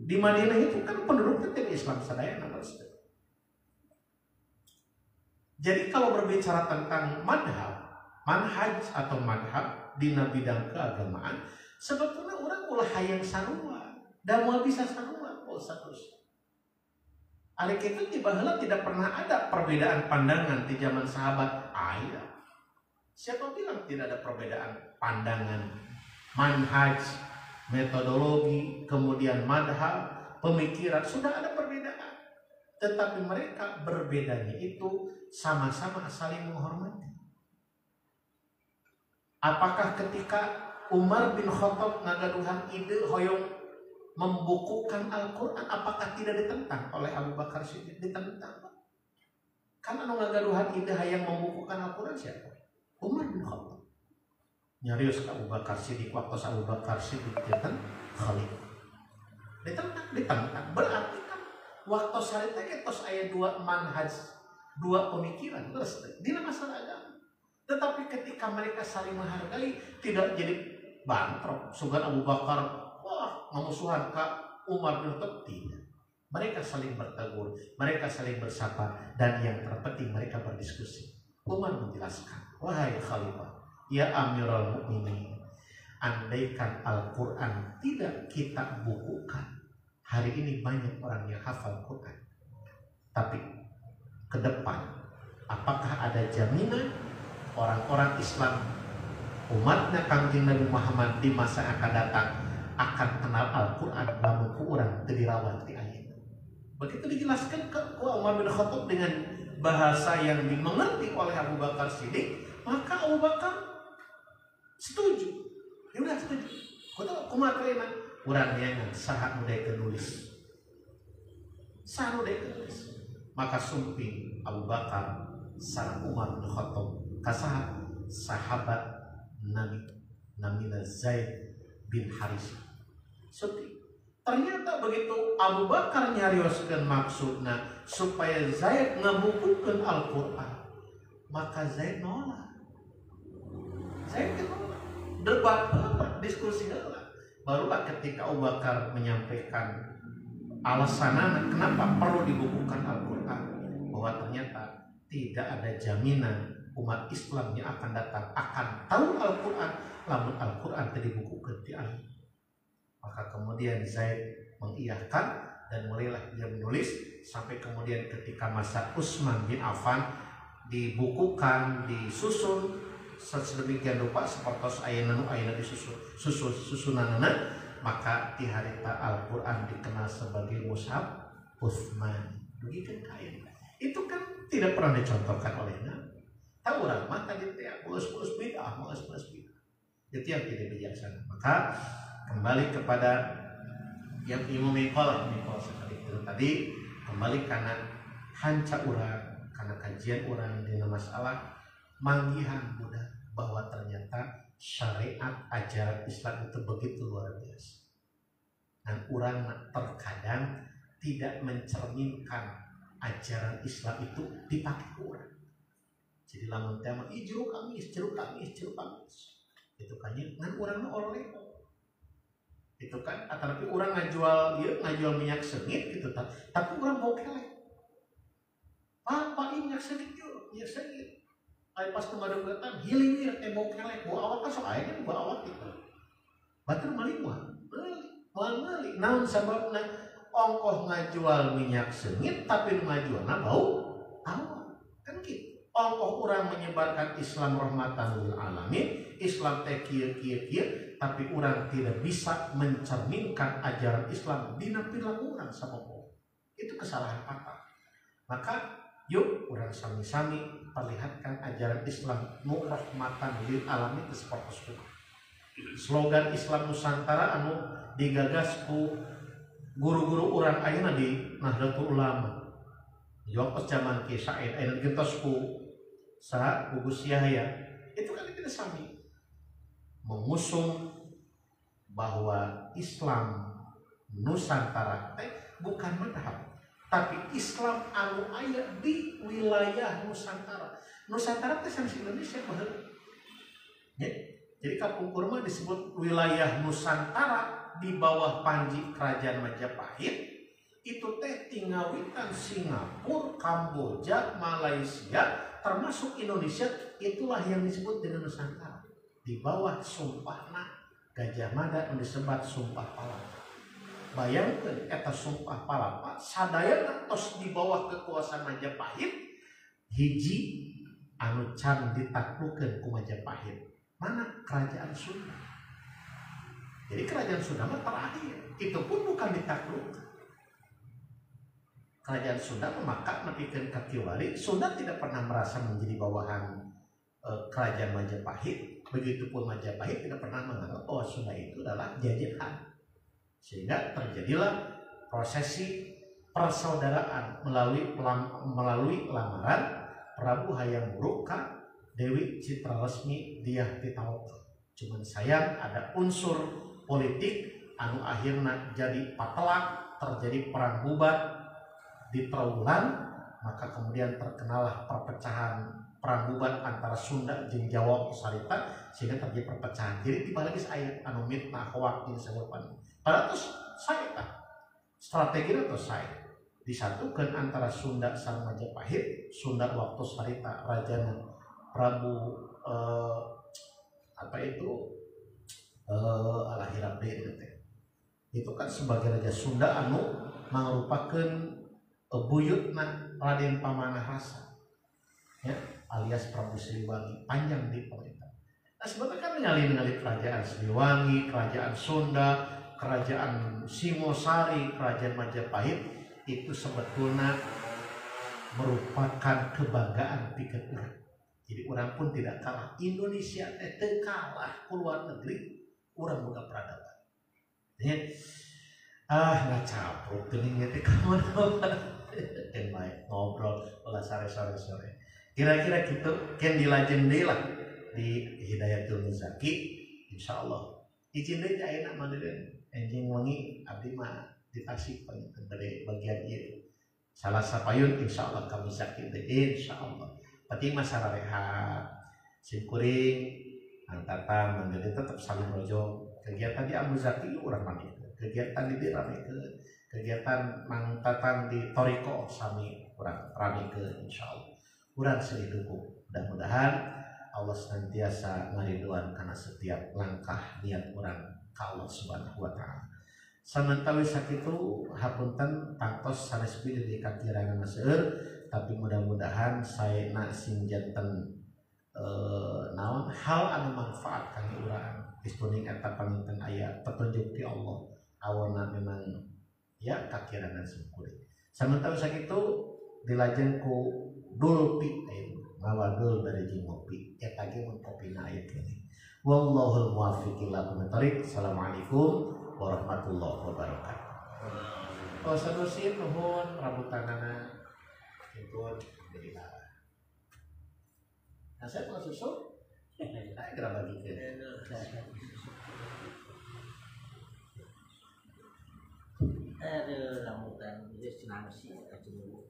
Di Madinah itu kan penduduknya tidak Islam sadayana. Jadi kalau berbicara tentang manhaj atau madhab dina bidang keagamaan, sebetulnya orang ulah hayang sarua dan mau bisa sarua terus. Ari kitu di baheula tidak pernah ada perbedaan pandangan di zaman sahabat. Aya. Siapa bilang tidak ada perbedaan pandangan, manhaj, metodologi, kemudian madhab, pemikiran, sudah ada perbedaan. Tetapi mereka berbedanya itu sama-sama saling menghormati. Apakah ketika Umar bin Khattab ngagaduhan ide hoyong membukukan Al-Quran, apakah tidak ditentang oleh Abu Bakar Siddiq? Ditentang. Kan anu ngagaduhan ide hayang membukukan Al-Quran siapa? Umar bin Khattab. Nyarios ke Abu Bakar Siddiq waktu Abu Bakar Siddiq janten khalifah. Ditentang. Berarti kan waktu salita tos aya dua manhaj dua pemikiran di masalah agama. Tetapi ketika mereka saling menghargai, tidak jadi bantrok. Sugan Abu Bakar, wah, memusuhan ke Umar bin Khattab. Mereka saling bertegur, mereka saling bersapa, dan yang terpenting mereka berdiskusi. Umar menjelaskan, wahai Khalifah, ya Amirul Mukminin, andaikan Al-Quran tidak kita bukukan, hari ini banyak orang yang hafal Quran. Tapi ke depan, apakah ada jaminan orang-orang Islam umatnya Kangjeng Nabi Muhammad di masa yang akan datang akan kenal Al-Quran namun kurang dirawat di ayat? Begitu dijelaskan ke Umar bin Khattab dengan bahasa yang dimengerti oleh Abu Bakar Siddiq, maka Abu Bakar setuju. Ya udah setuju. Kau tahu kumaha terima? Urang nyangan saha nu daek nulis. Saha nu daek nulis. Maka sumping Abu Bakar sareng Umar bin Khattab kasaha sahabat Nabi namina Zaid bin Haris. Sumping. Ternyata begitu Abu Bakar nyarioskeun maksudna supaya Zaid ngabukukeun Al-Quran, maka Zaid nolak. Zaid nolak. Debat heula, diskusi heula. Barulah ketika Abu Bakar menyampaikan alasanana kenapa perlu dibukukan Al-Quran, bahwa ternyata tidak ada jaminan umat Islam yang akan datang akan tahu Al-Quran lamun Al-Quran tadi dibukukeun di ayat. Maka kemudian Zaid mengiyakan dan mulailah dia menulis sampai kemudian ketika masa Utsman bin Affan dibukukan, disusun sedemikian rupa seperti ayeuna disusunanana, maka di harita Al-Quran dikenal sebagai mushaf Utsman. Begitu kain. Itu kan tidak pernah dicontohkan oleh Nabi. Tahu orang mah tadi teh mulus-mulus bid'ah, mulus-mulus bid'ah. Itu yang tidak bijaksana. Maka kembali kepada yang Imam Mikol sekali itu tadi, kembali karena hanca urang, karena kajian urang dengan masalah manggihan budak bahwa ternyata syariat ajaran Islam itu begitu luar biasa. Dan urang terkadang tidak mencerminkan ajaran Islam itu dipakai urang. Jadi lamun tema jeruk kamis. Itu kan ngan urang oleh itu kan, tapi orang ngajual minyak sengit gitu kan, tapi orang mau kelek. Apa minyak sengit yuk, minyak sengit. Ay pas kemadeutan hilir mau kelek, mau awak kan sok aya kan awak gitu. Batur malik mah, meuli. Naon sababna ongkoh ngajual minyak sengit tapi nu ngajualna bau awak. Kan gitu. Ongkoh orang menyebarkan Islam rahmatan lil alamin, Islam teh kieu, tapi orang tidak bisa mencerminkan ajaran Islam dina perilaku orang sama Allah. Itu kesalahan fatal. Maka yuk orang sami-sami perlihatkan ajaran Islam nu rahmatan lil alamin itu seperti itu. Slogan Islam Nusantara anu digagas ku guru-guru orang ayeuna di Nahdlatul Ulama. Jawab zaman Ki Said aya digentos ku saha Gus Yahya. Itu kan kita sami mengusung bahwa Islam Nusantara bukan madhab, tapi Islam anu aya di wilayah Nusantara. Nusantara itu sama Indonesia bahwa ya, jadi kapungkur mah disebut wilayah Nusantara di bawah panji Kerajaan Majapahit. Itu teh tinggawitan Singapura, Kamboja, Malaysia, termasuk Indonesia, itulah yang disebut dengan Nusantara. Di bawah sumpahna Gajah Mada yang disebat Sumpah Palapa. Bayangkan eta Sumpah Palapa sadayana tos di bawah kekuasaan Majapahit, hiji anu can ditaklukkeun ku Majapahit. Mana? Kerajaan Sunda. Jadi kerajaan Sunda mah terakhir. Itu pun bukan ditaklukkan. Kerajaan Sunda memakat nepikeun ka Kiwari. Sunda tidak pernah merasa menjadi bawahan kerajaan Majapahit. Begitupun Majapahit tidak pernah menganggap bahwa Sunda itu adalah jajahan. Sehingga terjadilah prosesi persaudaraan melalui lamaran Prabu Hayam Wuruk ka Dewi Citra Lesmi Diah Pitaloka. Cuman sayang ada unsur politik anu akhirna jadi patelak, terjadi perang bubat di Trowulan, maka kemudian terkenalah perpecahan perangguban antara Sunda jeung Jawa sarita sehingga terjadi perpecahan. Jadi dibalik ayat anu mitna akhwat ini serupan. Padahal terus saya strategi atau saya disatukan antara Sunda sang Majapahit, Sunda waktu sarita rajana Prabu Alahirabde itu kan sebagai raja Sunda anu merupakan buyutna Raden Pamanahasa ya, alias Prabu Siliwangi panjang di pemerintah. Nah sebetulnya kan mengalih kerajaan Siliwangi, kerajaan Sunda, kerajaan Singosari, kerajaan Majapahit itu sebetulnya merupakan kebanggaan piket urang. Jadi orang pun tidak kalah. Indonesia teu kalah ku luar negeri, orang boga peradaban. Ya. Ngacapruk geuning teh ka mana-mana. Ngobrol ulah sore-sore. Kira-kira gitu ken dilajen deui lah di Hidayatul Muzaki insyaallah. Izin deui ayeuna mangeureun enjing wengi abdi mah di Tasik dari bagian ieu. Salah sapayun insyaallah kami sakit deui insyaallah. Penting masalah rehat, simkuring, angkatan, mandiri tetap saling rojo. Kegiatan di Abu Zaki urang mandi, kegiatan di rame ke, kegiatan mangtatan di Toriko sami urang rame ke insyaallah. Urang seueur dukung. Mudah-mudahan Allah senantiasa ngariduan karena setiap langkah niat urang ka Allah Subhanahu wa taala. Samantawi sakitu hapunten tangtos sanes pilih di kakirangan seueur. Tapi mudah-mudahan saya nak sing janten naon hal anu manfaat kangge urang distuning eta paninten aya petunjuk ti Allah awana memang ya kakirangan sungkuring. Samentara sakitu dilajeng ku dulpi mawa dul dari jeung ngopi eta ge mun kopina aya kene. Wallahul muwaffiq ila aqwamit thoriq. Assalamualaikum warahmatullahi wabarakatuh. Sanusi nuhun rambutanana itu alhamdulillah. Nah saya kalau susu, saya kira bagi ke. Ada rambutan itu senang sih kacau.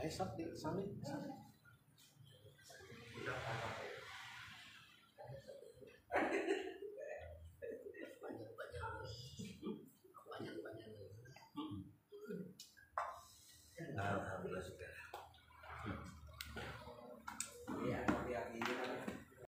Ayo sok di sami.